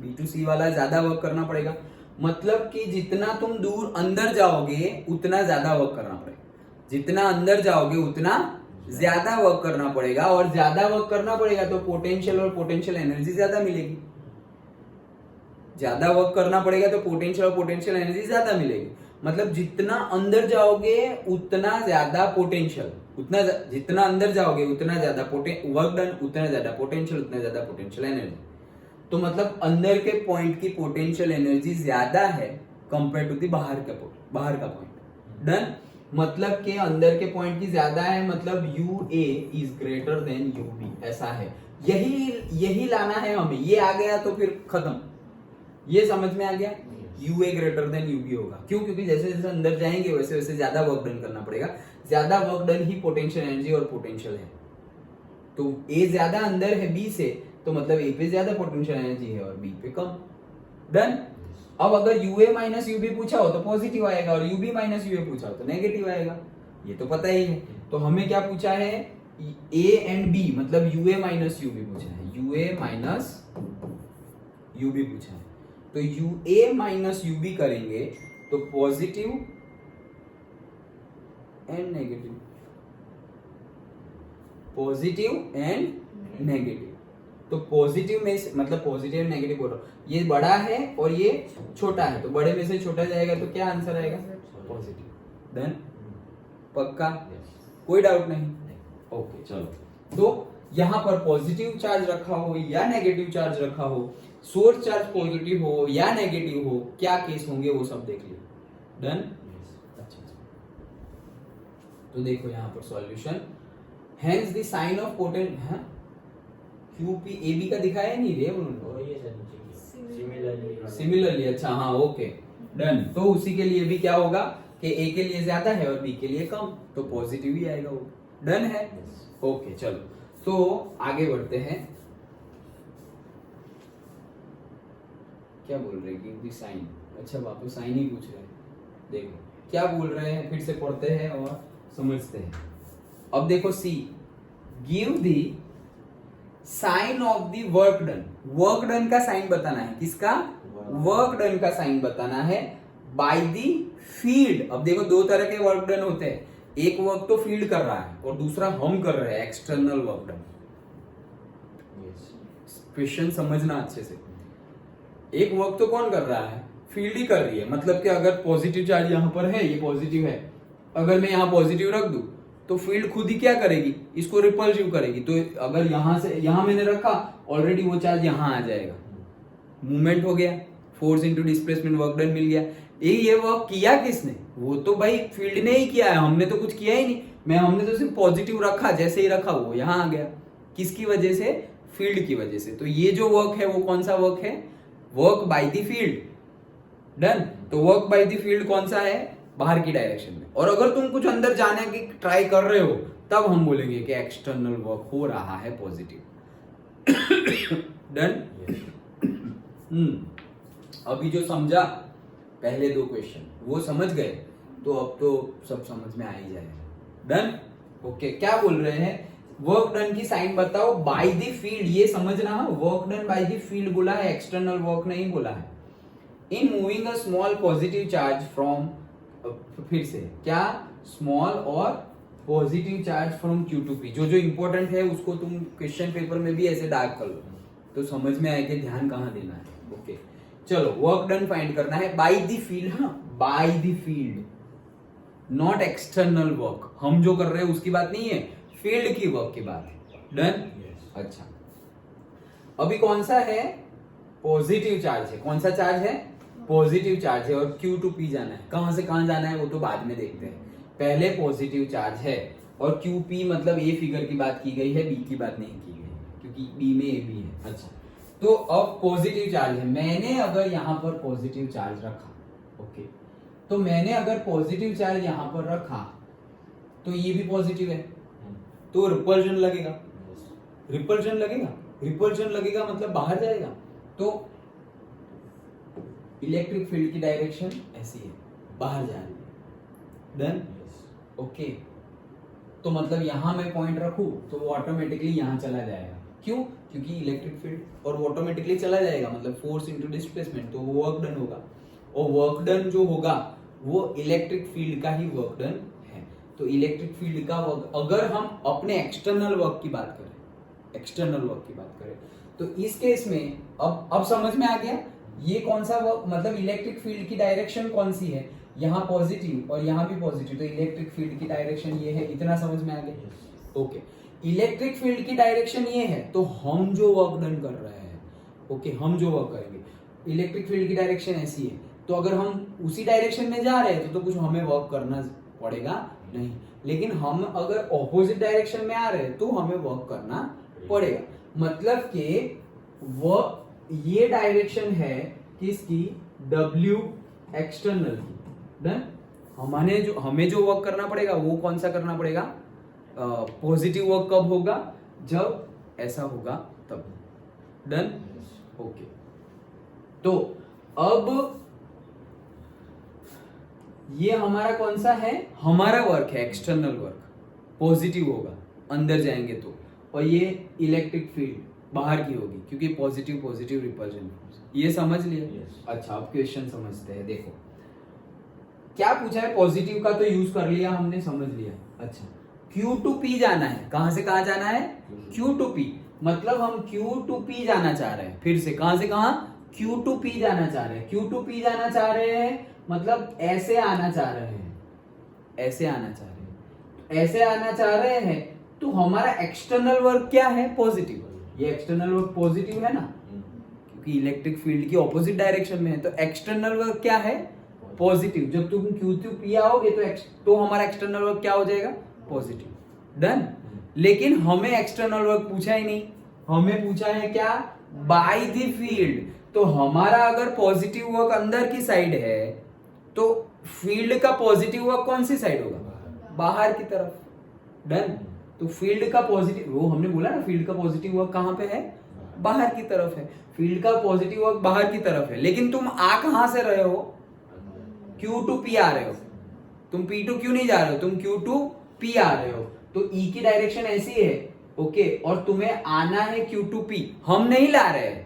बी टू सी वाला ज्यादा वर्क करना पड़ेगा। मतलब कि जितना तुम दूर अंदर जाओगे उतना ज्यादा वर्क करना पड़ेगा, जितना अंदर जाओगे उतना ज्यादा वर्क करना पड़ेगा, और ज्यादा वर्क करना पड़ेगा तो पोटेंशियल और पोटेंशियल एनर्जी ज्यादा मिलेगी। ज्यादा वर्क करना पड़ेगा तो पोटेंशियल और पोटेंशियल एनर्जी ज्यादा मिलेगी। मतलब जितना अंदर जाओगे उतना ज्यादा पोटेंशियल, उतना जितना अंदर जाओगे उतना ज्यादा वर्क डन, उतना ज्यादा पोटेंशियल, उतना ज्यादा पोटेंशियल एनर्जी। तो मतलब अंदर के पॉइंट की पोटेंशियल एनर्जी ज्यादा है कंपेयर टू दी बाहर का पॉइंट। डन। मतलब के अंदर के पॉइंट की ज्यादा है, मतलब U A is greater than U B, ऐसा है। यही लाना है हमें। ये आ गया तो फिर खत्म। ये समझ में आ गया, U A greater than U B होगा। क्यों? क्योंकि जैसे जैसे अंदर जाएंगे वैसे वैसे ज्यादा वर्क डन करना पड़ेगा। ज्यादा वर्क डन ही पोटेंशियल एनर्जी और पोटेंशियल है। तो ए ज्यादा अंदर है बी से, तो मतलब ए पे ज्यादा पोटेंशियल एनर्जी है और बी पे कम। डन। अब अगर U A minus U B पूछा हो तो पॉजिटिव आएगा, और U B minus U A पूछा हो तो नेगेटिव आएगा। ये तो पता ही है। तो हमें क्या पूछा है, ए एंड बी, मतलब U A minus U B पूछा है, U A minus U B पूछा है। तो U A minus U B करेंगे तो positive and negative, positive and negative. तो पॉजिटिव में मतलब पॉजिटिव एंड नेगेटिव बोल रहा हूं, ये बड़ा है और ये छोटा है, तो बड़े में से छोटा जाएगा तो क्या आंसर आएगा, पॉजिटिव। देन पक्का, कोई डाउट नहीं? ओके चलो। तो यहां पर पॉजिटिव चार्ज रखा हो या नेगेटिव चार्ज रखा हो, सोर्स चार्ज पॉजिटिव हो या नेगेटिव हो, क्या केस होंगे वो सब देख लियो। डन। अच्छा, तो देखो यहां पर solution, hence the sign of potent QP AB का दिखाया नहीं रे सिमिलरली। अच्छा हाँ, ओके डन। तो उसी के लिए भी क्या होगा कि ए के लिए ज्यादा है और बी के लिए कम, तो पॉजिटिव ही आएगा वो। डन है? ओके चलो, तो आगे बढ़ते हैं। क्या बोल रहे हैं साइन? अच्छा बापू साइन ही पूछ रहे हैं। देखो क्या बोल रहे हैं, फिर से पढ़ते हैं और समझते हैं। अब देखो C, give the sign of the work done. Work done का साइन बताना है, किसका? वर्क डन का साइन बताना है बाय द फील्ड। अब देखो दो तरह के वर्क डन होते हैं, एक वर्क तो फील्ड कर रहा है और दूसरा हम कर रहे हैं, एक्सटर्नल वर्क डन। क्वेश्चन समझना अच्छे से। एक वर्क तो कौन कर रहा है? फील्ड ही कर रही है। मतलब कि अगर पॉजिटिव चार्ज यहां पर है, ये पॉजिटिव है, अगर मैं यहां पॉजिटिव रख दूं तो फील्ड खुद ही क्या करेगी, इसको रिपल्सिव करेगी। तो अगर यहां से यहां मैंने रखा, ऑलरेडी वो चार्ज यहां आ जाएगा, मूवमेंट हो गया, force into displacement work done मिल गया। ये वर्क किया किसने? वो तो भाई फील्ड ने ही किया है, हमने तो कुछ किया ही नहीं। हमने तो सिर्फ पॉजिटिव रखा, जैसे ही रखा वो यहां आ गया। किसकी वजह से? फील्ड की वजह से। तो ये जो वर्क है वो कौन सा वर्क है? Work by the field. Done. तो वर्क बाय द फील्ड कौन सा है? बाहर की डायरेक्शन में। और अगर तुम कुछ अंदर जाने की ट्राई कर रहे हो तब हम बोलेंगे कि एक्सटर्नल वर्क हो रहा है पॉजिटिव। डन। अभी जो समझा पहले 2 क्वेश्चन वो समझ गए, तो अब तो सब समझ में आ ही जाएगा। डन। ओके, क्या बोल रहे हैं? वर्क डन की साइन बताओ बाय द फील्ड। ये समझना, work done by the field बोला है, एक्सटर्नल वर्क नहीं बोला है। In moving a small positive charge from, फिर से क्या, स्मॉल और positive charge from Q to P। जो जो इंपॉर्टेंट है उसको तुम क्वेश्चन पेपर में भी ऐसे डार्क कर लो तो समझ में आएगा ध्यान कहाँ देना है। ओके चलो वर्क डन फाइंड करना है बाय द फील्ड। हाँ bye the field, not external work. हम जो कर रहे हैं उसकी बात नहीं है, फील्ड की वर्क की बात है। डन अच्छा अभी कौन सा है, पॉजिटिव चार्ज है। कौन सा चार्ज है, पॉजिटिव चार्ज है और Q टू P जाना है। कहां से कहां जाना है वो तो बाद में देखते हैं, पहले पॉजिटिव चार्ज है और QP मतलब ए फिगर की बात की गई है, बी की बात नहीं की गई क्योंकि बी में ए भी है। अच्छा तो अब पॉजिटिव चार्ज है, मैंने अगर यहां पर पॉजिटिव चार्ज रखा, ओके तो मैंने अगर पॉजिटिव चार्ज यहां पर रखा तो ये भी पॉजिटिव है तो रिपल्जन लगेगा, रिपल्जन लगेगा, रिपल्जन लगेगा मतलब बाहर जाएगा। तो इलेक्ट्रिक फील्ड की डायरेक्शन ऐसी है, बाहर जा रही है। डन ओके तो मतलब यहां मैं पॉइंट रखूं तो वो ऑटोमेटिकली यहां चला जाएगा। क्यों, क्योंकि इलेक्ट्रिक फील्ड और वो ऑटोमेटिकली चला जाएगा मतलब फोर्स इनटू डिस्प्लेसमेंट, तो वो वर्क डन होगा और वर्क डन जो होगा वो इलेक्ट्रिक फील्ड का ही वर्क डन है। तो इलेक्ट्रिक फील्ड का वर्क, अगर हम अपने एक्सटर्नल वर्क की बात करें, एक्सटर्नल वर्क की बात करें तो इस केस में अब समझ में आ गया ये कौन सा वर्क, मतलब इलेक्ट्रिक फील्ड की डायरेक्शन कौन सी है, यहाँ पॉजिटिव और यहाँ भी पॉजिटिव, तो इलेक्ट्रिक फील्ड की डायरेक्शन ये है। इतना समझ में आ गया। ओके इलेक्ट्रिक फील्ड की डायरेक्शन ये है तो हम जो वर्क डन कर रहे हैं, ओके हम जो वर्क करेंगे इलेक्ट्रिक फील्ड की डायरेक्शन ऐसी है तो अगर हम उसी डायरेक्शन में जा रहे हैं तो कुछ हमें वर्क करना पड़ेगा नहीं, लेकिन हम अगर ऑपोजिट डायरेक्शन में आ रहे हैं तो हमें वर्क करना पड़ेगा। मतलब कि वर्क ये डायरेक्शन है किसकी, W एक्सटर्नल की। डन हमें जो वर्क करना पड़ेगा वो कौन सा करना पड़ेगा, पॉजिटिव वर्क कब होगा, जब ऐसा होगा तब। डन ओके तो अब ये हमारा कौन सा है, हमारा वर्क है एक्सटर्नल वर्क, पॉजिटिव होगा अंदर जाएंगे तो, और ये इलेक्ट्रिक फील्ड बाहर की होगी क्योंकि पॉजिटिव पॉजिटिव रिपल्जन फोर्स। ये समझ लिया। अच्छा अब क्वेश्चन समझते हैं। देखो क्या पूछा है, पॉजिटिव का तो यूज कर लिया हमने, समझ लिया। अच्छा Q टू P जाना है, कहां से कहां जाना है, Q टू P, मतलब हम Q टू P जाना चाह रहे हैं। फिर से कहां से कहां, Q टू P जाना चाह रहे हैं। Q टू P जाना चाह रहे हैं मतलब ऐसे आना चाह रहे हैं, ऐसे आना चाह रहे हैं, ऐसे आना चाह रहे हैं तो हमारा एक्सटर्नल वर्क क्या है, पॉजिटिव। ये एक्सटर्नल वर्क पॉजिटिव है ना क्योंकि इलेक्ट्रिक फील्ड की ऑपोजिट डायरेक्शन में है, तो एक्सटर्नल वर्क क्या है, पॉजिटिव। जब तुम Q टू P आओगे तो हमारा एक्सटर्नल वर्क क्या हो जाएगा, पॉजिटिव। डन लेकिन हमें एक्सटर्नल वर्क पूछा ही नहीं, हमें पूछा है क्या, बाय द फील्ड। तो हमारा अगर पॉजिटिव वर्क अंदर की साइड है तो फील्ड का पॉजिटिव वर्क कौन सी साइड होगा, बाहर की तरफ। डन तो फील्ड का पॉजिटिव, वो हमने बोला ना फील्ड का पॉजिटिव वर्क कहां पे है, बाहर की तरफ है। फील्ड का पॉजिटिव वर्क बाहर की तरफ है, लेकिन तुम आ कहां से रहे हो, Q टू P आ रहे हो, तुम P टू Q नहीं जा रहे हो, तुम Q टू P आ रहे हो। तो E की डायरेक्शन ऐसी है, ओके और तुम्हें आना है Q टू P। हम नहीं ला रहे हैं,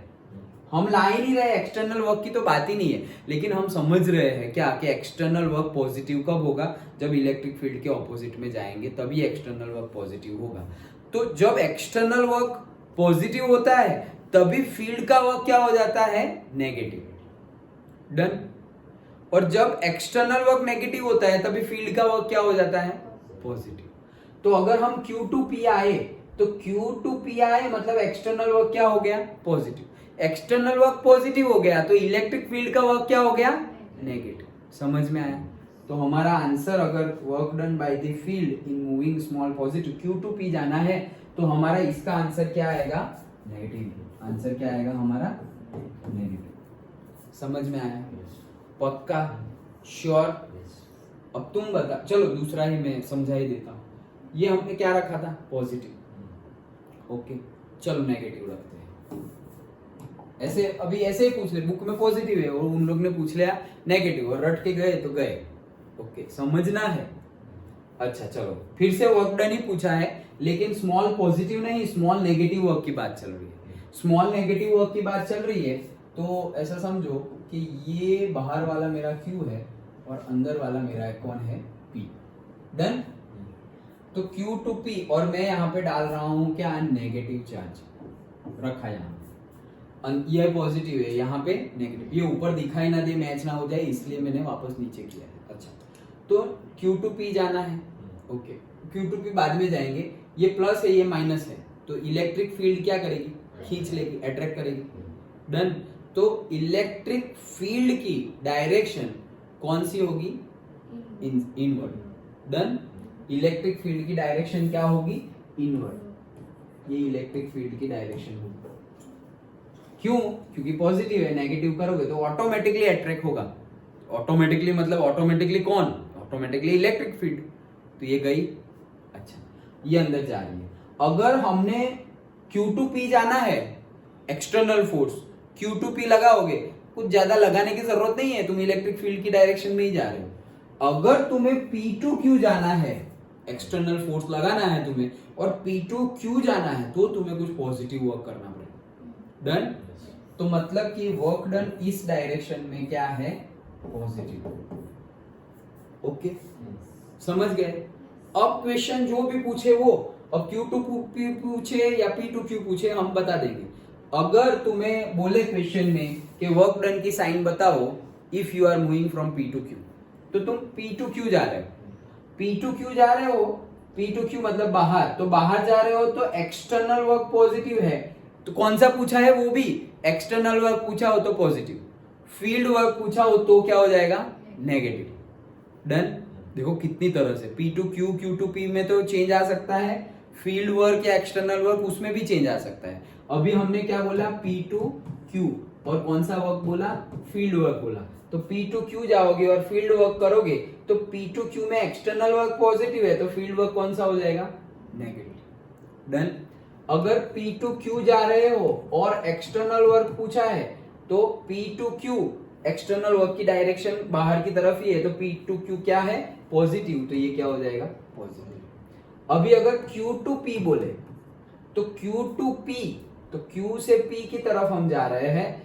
हम ला ही नहीं रहे, एक्सटर्नल वर्क की तो बात ही नहीं है, लेकिन हम समझ रहे हैं क्या कि एक्सटर्नल वर्क पॉजिटिव कब होगा, जब इलेक्ट्रिक फील्ड के ऑपोजिट में जाएंगे तभी एक्सटर्नल वर्क पॉजिटिव होगा। तो जब एक्सटर्नल वर्क पॉजिटिव होता है तभी फील्ड का वर्क क्या हो जाता है, नेगेटिव। डन और जब एक्सटर्नल वर्क नेगेटिव होता है तभी फील्ड का वर्क क्या हो जाता है, पॉजिटिव। तो अगर हम Q टू P आए तो Q टू P आए मतलब एक्सटर्नल वर्क क्या हो गया, पॉजिटिव। एक्सटर्नल वर्क पॉजिटिव हो गया तो इलेक्ट्रिक फील्ड का वर्क क्या हो गया, नेगेटिव। समझ में आया। तो हमारा आंसर अगर work done by the field in moving small positive Q to P जाना है तो हमारा इसका आंसर क्या आएगा, नेगेटिव। आंसर क्या आएगा हमारा, नेगेटिव। समझ में आया, पक्का, श्योर। अब तुम बता, चलो दूसरा ही मैं समझा ही देता हूं। ये हमने क्या रखा था, पॉजिटिव, ओके चलो नेगेटिव रखते हैं। ऐसे अभी ऐसे ही पूछ ले, बुक में पॉजिटिव है और उन लोग ने पूछ लिया नेगेटिव और रट के गए तो गए। ओके समझना है। अच्छा चलो फिर से वर्क डन ही पूछा है, लेकिन स्मॉल पॉजिटिव नहीं, स्मॉल नेगेटिव वर्क की बात चल रही है। स्मॉल नेगेटिव वर्क की बात चल रही है तो ऐसा समझो कि ये बाहर वाला मेरा Q है और अंदर वाला मेरा कौन है, P। डन तो Q टू P, और मैं यहाँ पे डाल रहा हूँ क्या, नेगेटिव चार्ज रखा यहाँ पे, ये पॉजिटिव है, यहाँ पे नेगेटिव, ये ऊपर दिखाई ना दे, मैच ना हो जाए, इसलिए मैंने वापस नीचे किया है। अच्छा, तो Q टू P जाना है, ओके, Q टू P बाद में जाएंगे, ये प्लस है ये माइनस है, तो इलेक्ट्रिक फील्ड क्या करेगी, खींच लेगी, अट्रैक्ट करेगी। डन। तो इलेक्ट्रिक फील्ड की डायरेक्शन कौन सी होगी, इनवर्ड। डन। इलेक्ट्रिक फील्ड की डायरेक्शन क्या होगी, इनवर्ड, ये इलेक्ट्रिक फील्ड की डायरेक्शन होगी। क्यों, क्योंकि पॉजिटिव है, नेगेटिव करोगे तो ऑटोमेटिकली अट्रैक्ट होगा। ऑटोमेटिकली मतलब ऑटोमेटिकली कौन, ऑटोमेटिकली इलेक्ट्रिक फील्ड, तो ये गई। अच्छा, ये अंदर जा रही है। अगर हमने Q टू P जाना है, external force Q to P लगाओगे, कुछ ज्यादा लगाने की जरूरत नहीं है, तुम इलेक्ट्रिक फील्ड की डायरेक्शन में ही जा रहे हो। अगर तुम्हें P टू Q जाना है, एक्सटर्नल फोर्स लगाना है तुम्हें, और P टू Q जाना है, तो तुम्हें कुछ पॉजिटिव वर्क करना पड़ेगा। डन। तो मतलब कि वर्क डन इस डायरेक्शन में क्या है, पॉजिटिव। ओके, समझ गए। अब क्वेश्चन जो भी पूछे वो, अब Q टू P पूछे या P टू Q पूछे, हम बता देंगे। अगर तुम्हें बोले क्वेश्चन में कि वर्क डन की साइन बताओ if you are moving from P to Q, तो तुम P टू Q जा रहे हो, P टू Q जा रहे हो, P टू Q मतलब बाहर, तो बाहर जा रहे हो तो एक्सटर्नल वर्क पॉजिटिव है, तो कौन सा पूछा है, वो भी एक्सटर्नल वर्क पूछा हो तो पॉजिटिव, फील्ड वर्क पूछा हो तो क्या हो जाएगा, नेगेटिव। डन। देखो कितनी तरह से P to Q, Q to P में तो चेंज आ सकता है, फील्ड वर्क या एक्सटर्नल वर्क उसमें भी चेंज आ सकता है। अभी हमने क्या बोला, P टू Q, और कौन सा वर्क बोला, फील्ड वर्क बोला। तो P टू Q जाओगे और फील्ड वर्क करोगे, तो P टू Q में एक्सटर्नल वर्क पॉजिटिव है, तो फील्ड वर्क कौन सा हो जाएगा, नेगेटिव। डन। अगर P टू Q जा रहे हो और एक्सटर्नल वर्क पूछा है, तो P to Q external work की डायरेक्शन बाहर की तरफ ही है, तो P टू Q क्या है, पॉजिटिव, तो ये क्या हो जाएगा, पॉजिटिव। अभी अगर Q टू P बोले, तो Q टू P, तो Q से P की तरफ हम जा रहे हैं,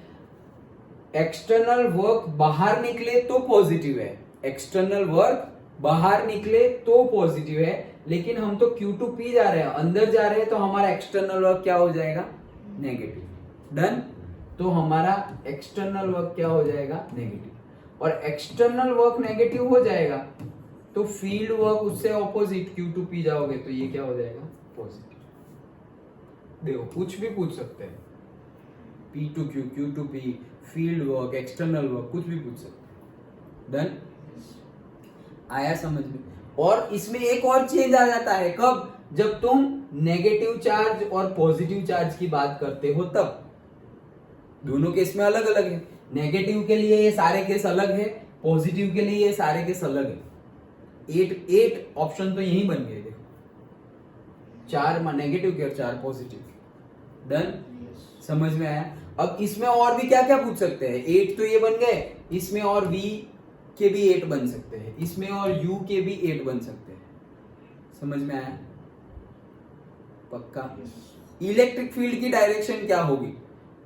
एक्सटर्नल वर्क बाहर निकले तो पॉजिटिव है, एक्सटर्नल वर्क बाहर निकले तो पॉजिटिव है, लेकिन हम तो Q टू P जा रहे हैं, अंदर जा रहे हैं, तो हमारा एक्सटर्नल वर्क क्या हो जाएगा, नेगेटिव। डन। तो हमारा एक्सटर्नल वर्क क्या हो जाएगा, नेगेटिव, और एक्सटर्नल वर्क नेगेटिव हो जाएगा तो फील्ड वर्क उससे ऑपोजिट Q टू P जाओगे तो ये क्या हो जाएगा, पॉजिटिव। देखो कुछ भी पूछ सकते हैं, P to Q, Q to P, field work, external work, कुछ भी पूछ सकते हैं। डन। आया समझ में। और इसमें एक और चेंज आ जाता है, कब, जब तुम नेगेटिव चार्ज और पॉजिटिव चार्ज की बात करते हो, तब दोनों केस में अलग अलग है। नेगेटिव के लिए ये सारे केस अलग है, पॉजिटिव के लिए ये सारे केस अलग है। 8 ऑप्शन तो यही बन गए, देखो 4 नेगेटिव के और 4 पॉजिटिव के। डन। समझ में आया। अब इसमें और भी क्या क्या पूछ सकते हैं, 8 तो ये बन गए, इसमें और V के भी 8 बन सकते हैं, इसमें और U के भी 8 बन सकते हैं। समझ में आया, पक्का। इलेक्ट्रिक फील्ड की डायरेक्शन क्या होगी,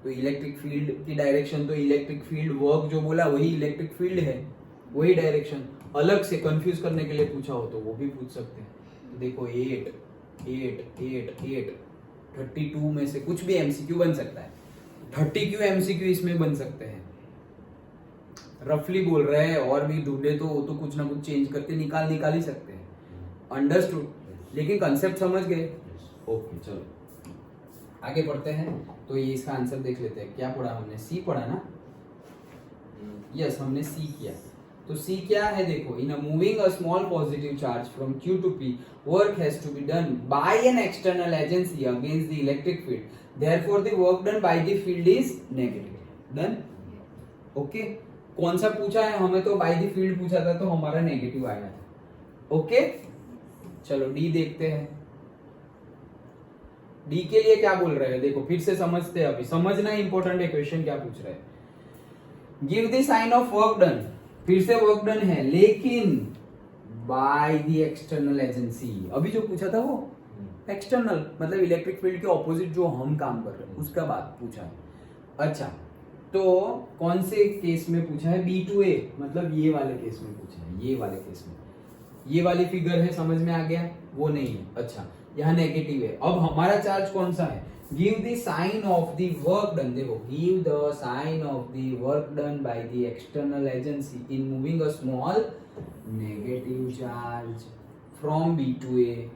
तो इलेक्ट्रिक फील्ड की डायरेक्शन, तो इलेक्ट्रिक फील्ड वर्क जो बोला वही इलेक्ट्रिक फील्ड है, वही डायरेक्शन। अलग से कंफ्यूज करने के लिए पूछा हो तो वो भी पूछ सकते हैं। तो देखो 8 8 8 8 32 में से कुछ भी एमसीक्यू बन सकता है, 30 एमसीक्यू इसमें बन सकते हैं। रफली बोल रहे हैं, और भी ढूंढे तो कुछ ना कुछ चेंज करके निकाल ही सकते हैं। अंडरस्टूड, लेकिन कंसेप्ट समझ गए। ओके चलो आगे पढ़ते हैं। तो ये इसका आंसर देख लेते हैं। क्या पढ़ा हमने, सी पढ़ा ना, यस हमने सी किया। तो सी क्या है, देखो, in a moving a small positive charge from Q to P, work has to be done by an external agency against the electric field, therefore the work done by the field is negative. Done. Okay, कौन सा पूछा है हमें, तो bye the field पूछा था, तो हमारा नेगेटिव आया था। ओके चलो डी देखते हैं। डी के लिए क्या बोल रहे हैं, देखो फिर से समझते हैं, अभी समझना इंपॉर्टेंट है, क्वेश्चन क्या पूछ रहे हैं। Give the sign of work done, फिर से वर्क डन है, लेकिन बाय द एक्सटर्नल एजेंसी। अभी जो पूछा था वो एक्सटर्नल, मतलब इलेक्ट्रिक फील्ड के ऑपोजिट जो हम काम कर रहे हैं उसका बात पूछा है। अच्छा, तो कौन से केस में पूछा है, B2A, मतलब ये वाले केस में पूछा है, ये वाले केस में। ये वाली फिगर है, समझ में आ गया। वो नहीं है, अच्छा यहाँ नेगेटिव है। अब हमारा चार्ज कौन सा है, give the sign of the work done, देखो give the sign of the work done by the external agency in moving a small negative charge from B to A.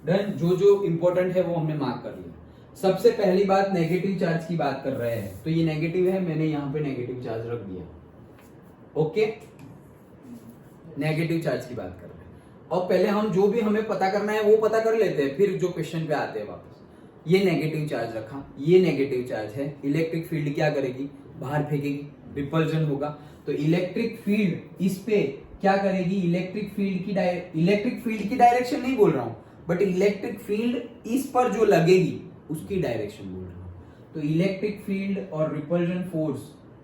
Done, जो जो important है वो हमने mark कर लिया। सबसे पहली बात नेगेटिव चार्ज की बात कर रहे हैं, तो ये नेगेटिव है, मैंने यहाँ पे नेगेटिव चार्ज रख दिया। ओके, नेगेटिव चार्ज की बात कर रहे हैं। और पहले हम जो भी हमें पता करना है वो पता कर लेते हैं, फिर जो क्वेश्चन पे आते हैं वापस। ये नेगेटिव चार्ज रखा, ये नेगेटिव चार्ज है, इलेक्ट्रिक फील्ड क्या करेगी, बाहर फेंकेगी, रिपल्जन होगा। तो इलेक्ट्रिक फील्ड इस पे क्या करेगी, इलेक्ट्रिक फील्ड की डायरेक्शन नहीं बोल रहा हूं, बट इलेक्ट्रिक फील्ड इस पर जो लगेगी उसकी डायरेक्शन बोल रहा हूं। तो इलेक्ट्रिक फील्ड और रिपल्जन फोर्स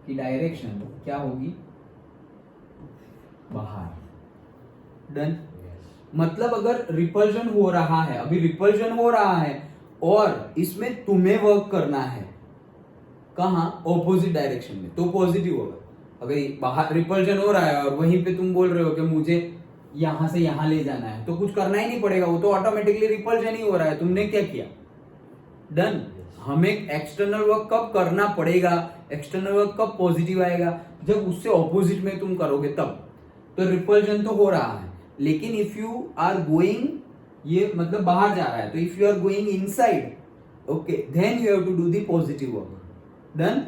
की डायरेक्शन क्या होगी, बाहर। डन, मतलब अगर रिपल्जन हो रहा है, अभी रिपल्जन हो रहा है और इसमें तुम्हें वर्क करना है कहां, ऑपोजिट डायरेक्शन में, तो पॉजिटिव होगा। अगर बाहर रिपल्जन हो रहा है और वहीं पे तुम बोल रहे हो कि मुझे यहां से यहां ले जाना है, तो कुछ करना ही नहीं पड़ेगा, वो तो ऑटोमेटिकली रिपल्जन ही हो रहा है, तुमने क्या किया। डन, हमें एक्सटर्नल वर्क कब करना पड़ेगा, एक्सटर्नल वर्क कब पॉजिटिव आएगा, जब उससे ऑपोजिट में तुम करोगे तब। तो रिपल्जन तो हो रहा है, लेकिन इफ यू आर गोइंग, ये मतलब बाहर जा रहा है, तो if you are going inside, okay, then you have to do the positive work. Done,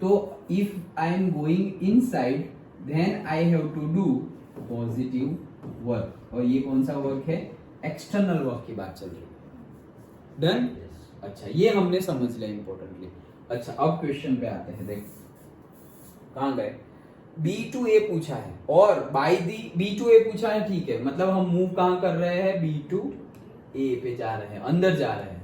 तो if I am going inside then I have to do positive work, और ये कौन सा वर्क है, एक्सटर्नल वर्क की बात चल रही है। डन, अच्छा ये हमने समझ लिया इंपॉर्टेंटली। अच्छा अब क्वेश्चन पे आते हैं, देख कहां गए, बी टू ए पूछा है और बाई दी बी टू ए पूछा है, ठीक है, मतलब हम मूव कहां कर रहे हैं, बी टू ए पे जा रहे हैं, अंदर जा रहे हैं,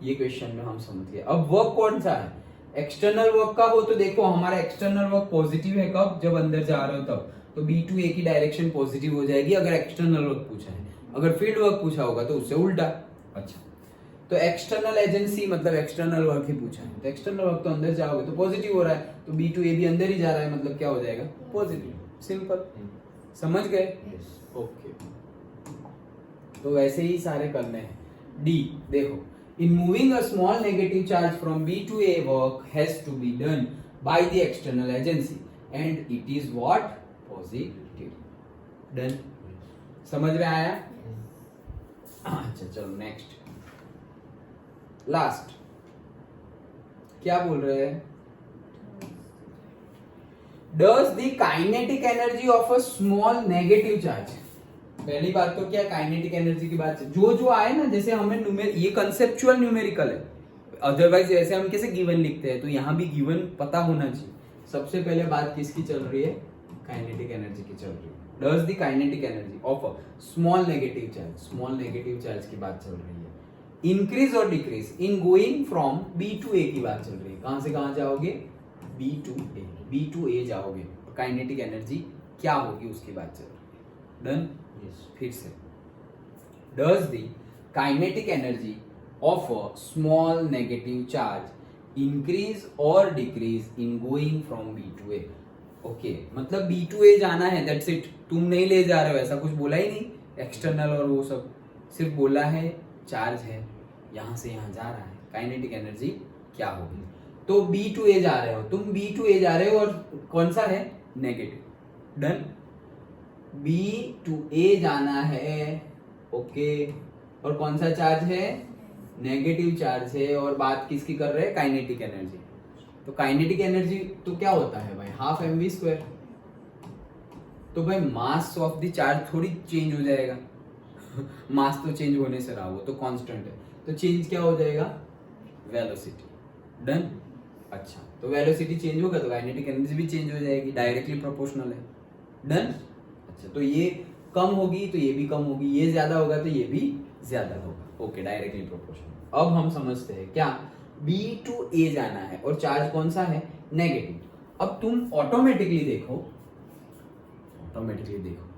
ये क्वेश्चन में हम समझ गए। अब वर्क कौन सा है, एक्सटर्नल वर्क का हो, तो देखो हमारा एक्सटर्नल वर्क पॉजिटिव है कब, जब अंदर जा रहे हो तब, तो बी टू ए की डायरेक्शन पॉजिटिव हो जाएगी अगर एक्सटर्नल वर्क पूछा है। अगर फील्ड वर्क पूछा होगा तो उससे उल्टा। अच्छा, तो एक्सटर्नल एजेंसी मतलब एक्सटर्नल वर्क ही पूछा है, तो एक्सटर्नल वर्क तो अंदर जाओगे तो पॉजिटिव हो रहा है, तो बी टू ए भी अंदर ही जा रहा है, मतलब क्या हो जाएगा, पॉजिटिव। सिंपल, समझ गए। ओके, तो वैसे ही सारे करने हैं। डी देखो, in moving a small negative charge from B to A, work has to be done by the external agency and it is what, positive. Done, समझ में आया। अच्छा चलो नेक्स्ट, लास्ट क्या बोल रहे हैं, does the kinetic energy of a small negative charge. पहली बात तो क्या, काइनेटिक एनर्जी की बात है, जो जो आए ना, जैसे हमें ये कंसेप्चुअल न्यूमेरिकल है, अदरवाइज जैसे हम कैसे गिवन लिखते हैं, तो यहाँ भी गिवन पता होना चाहिए। सबसे पहले बात किसकी चल रही है, काइनेटिक एनर्जी की चल रही है। Does the kinetic energy of a small negative charge, small negative charge की बात चल रही है, इंक्रीज और decrease in going from B to A की बात चल रही है। कहां से कहां जाओगे, बी टू ए जाओगे, काइनेटिक एनर्जी क्या होगी उसकी बात चल रही है। डन, फिर से, does the kinetic energy of a small negative charge increase और decrease in going from B to A. Okay, मतलब बी टू ए जाना है, दैट्स इट, तुम नहीं ले जा रहे हो, ऐसा कुछ बोला ही नहीं, एक्सटर्नल और वो सब, सिर्फ बोला है चार्ज है, यहां से यहां जा रहा है, काइनेटिक एनर्जी क्या होगी। तो बी टू ए जा रहे हो, तुम बी टू ए जा रहे हो और कौन सा है, negative. Done, B to A जाना है, ओके, और कौन सा चार्ज है, नेगेटिव चार्ज है, और बात किसकी कर रहे हैं, काइनेटिक एनर्जी। तो काइनेटिक एनर्जी तो क्या होता है भाई, हाफ एम वी स्क्वायर। तो भाई मास ऑफ द चार्ज थोड़ी चेंज हो जाएगा मास तो चेंज होने से रहा, वो तो कांस्टेंट है, तो चेंज क्या हो जाएगा, वेलोसिटी। डन, अच्छा, तो वेलोसिटी चेंज होगा तो काइनेटिक एनर्जी भी चेंज हो जाएगी, डायरेक्टली प्रोपोर्शनल है। डन, अच्छा, तो ये कम होगी तो ये भी कम होगी, ये ज्यादा होगा तो ये भी ज्यादा होगा, ओके, डायरेक्टली प्रोपोर्शनल। अब हम समझते हैं क्या, बी टू ए जाना है और चार्ज कौन सा है, नेगेटिव। अब तुम ऑटोमेटिकली देखो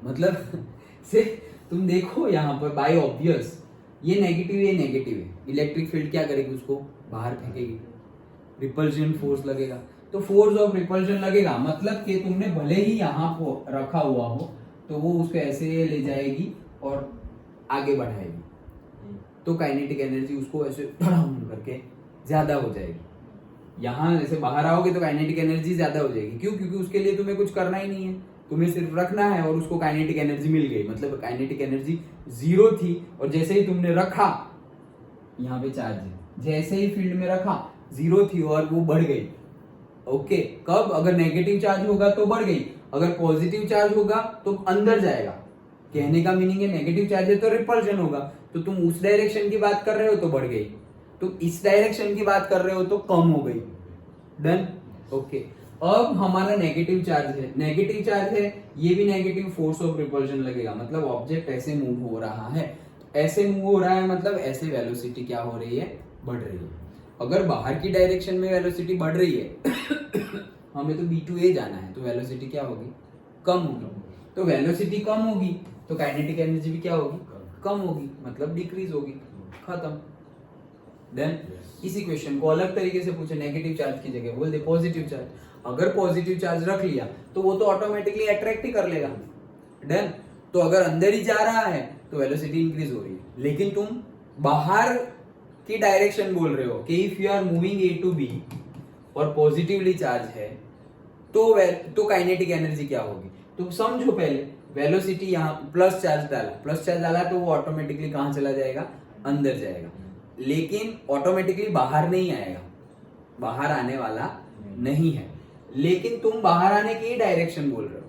मतलब से तुम देखो यहाँ पर बाय ऑब्वियस, ये नेगेटिव है, इलेक्ट्रिक फील्ड क्या करेगी, उसको बाहर फेंकेगी, रिपल्जन फोर्स लगेगा, तो फोर्स ऑफ रिपल्जन लगेगा, मतलब कि तुमने भले ही यहाँ रखा हुआ हो तो वो उसको ऐसे ले जाएगी और आगे बढ़ाएगी तो काइनेटिक एनर्जी उसको ऐसे धड़ाम करके ज्यादा हो जाएगी। यहाँ ऐसे बाहर आओगे तो काइनेटिक एनर्जी ज्यादा हो जाएगी। क्यों? क्योंकि उसके लिए तुम्हें कुछ करना ही नहीं है, तुम्हें सिर्फ रखना है और उसको काइनेटिक एनर्जी मिल गई। मतलब काइनेटिक एनर्जी 0 थी और जैसे ही तुमने रखा, यहाँ पे चार्ज है, जैसे ही फील्ड में रखा 0 थी और वो बढ़ गई। ओके, कब? अगर नेगेटिव चार्ज होगा तो बढ़ गई, अगर पॉजिटिव चार्ज होगा तो अंदर जाएगा। कहने का मीनिंग है नेगेटिव चार्ज है तो रिपल्जन होगा। तो तुम उस डायरेक्शन की बात कर रहे हो तो बढ़ गई, तुम इस डायरेक्शन की बात कर रहे हो तो कम हो गई। डन? ओके। अब हमारा नेगेटिव चार्ज है, नेगेटिव चार्ज है, ये भी नेगेटिव फोर्स ऑफ रिपल्जन लगेगा। मतलब ऑब्जेक्ट ऐसे मूव हो रहा है, ऐसे मूव हो रहा है, मतलब ऐसे वेलोसिटी क्या हो रही है? बढ़ रही है। अगर बाहर की डायरेक्शन में वेलोसिटी बढ़ रही है हमें तो B2A जाना है, तो वेलोसिटी क्या होगी? कम होगी। तो वेलोसिटी कम होगी तो काइनेटिक एनर्जी भी क्या होगी? कम होगी, मतलब डिक्रीज होगी। खत्म। देन इसी क्वेश्चन को अलग तरीके से पूछे, नेगेटिव चार्ज की जगह बोल दे पॉजिटिव चार्ज। अगर पॉजिटिव चार्ज रख लिया तो वो तो ऑटोमेटिकली अट्रैक्ट ही कर लेगा। डन? तो अगर अंदर ही जा रहा है तो वेलोसिटी इंक्रीज हो रही है, लेकिन तुम बाहर की डायरेक्शन बोल रहे हो कि if you are moving A to B और पॉजिटिवली चार्ज है तो काइनेटिक एनर्जी क्या होगी? तो समझो पहले, वेलोसिटी यहाँ प्लस चार्ज डाला तो वो ऑटोमेटिकली कहां चला जाएगा? अंदर जाएगा, लेकिन ऑटोमेटिकली बाहर नहीं आएगा, बाहर आने वाला नहीं है। लेकिन तुम बाहर आने की डायरेक्शन बोल रहे हो,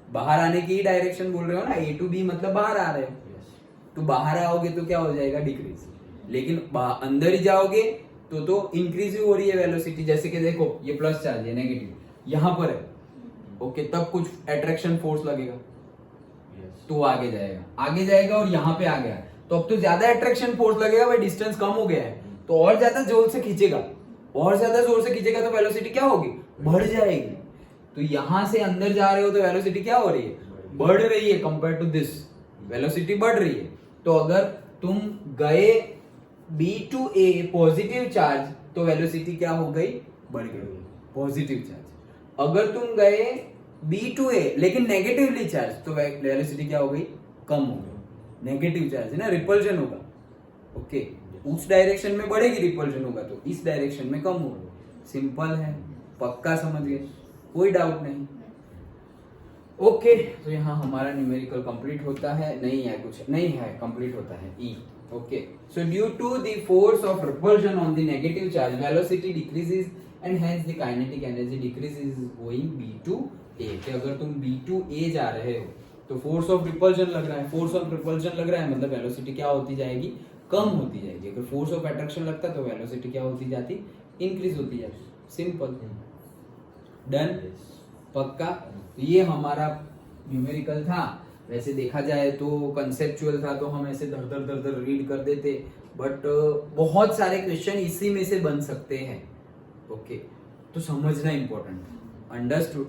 बाहर आने की डायरेक्शन बोल रहे हो ना, A to B मतलब बाहर आ रहे हो। तो बाहर आओगे तो क्या हो जाएगा? डिक्रीज। लेकिन अंदर ही जाओगे तो इंक्रीज ही हो रही है वेलोसिटी। जैसे कि देखो ये प्लस चार्ज है, नेगेटिव यहां पर है, ओके, तब कुछ अट्रैक्शन फोर्स लगेगा तो आगे जाएगा और यहाँ पे आ गया तो अब तो ज्यादा अट्रैक्शन फोर्स लगेगा भाई, डिस्टेंस कम हो गया है तो और ज्यादा जोर से खींचेगा तो वेलोसिटी क्या होगी? बढ़ जाएगी। तो यहां से अंदर जा रहे हो तो वेलोसिटी क्या हो रही है? बढ़ रही है। कंपेयर टू दिस वेलोसिटी बढ़ रही है। तो अगर तुम गए B to A positive charge तो वेलोसिटी क्या हो गई? बढ़ गई, पॉजिटिव चार्ज। अगर तुम गए B to A लेकिन नेगेटिवली चार्ज तो वेलोसिटी क्या हो गई? कम हो गई। नेगेटिव चार्ज है ना, रिपल्जन होगा। ओके, उस डायरेक्शन में बढ़ेगी, रिपल्जन होगा तो इस डायरेक्शन में कम होगा। सिंपल है, पक्का समझ गए, कोई डाउट नहीं। ओके, तो यहाँ हमारा न्यूमेरिकल कंप्लीट होता है, नहीं है कुछ नहीं है, कंप्लीट होता है E. Okay, so due to the force of repulsion on the negative charge velocity decreases and hence the kinetic energy decreases going B to A। कि अगर तुम B to A जा रहे हो तो फोर्स ऑफ रिपल्जन लग रहा है, फोर्स ऑफ रिपल्जन लग रहा है मतलब वेलोसिटी क्या होती जाएगी? कम होती जाएगी। अगर फोर्स ऑफ अट्रैक्शन लगता तो वेलोसिटी क्या होती जाती? इंक्रीज होती जाती। सिंपल। डन? पक्का? ये हमारा न्यूमेरिकल था। वैसे देखा जाए तो कंसेप्चुअल था तो हम ऐसे धर धर रीड कर देते, बट बहुत सारे क्वेश्चन इसी में से बन सकते हैं। ओके, तो समझना इंपॉर्टेंट है। अंडरस्टूड?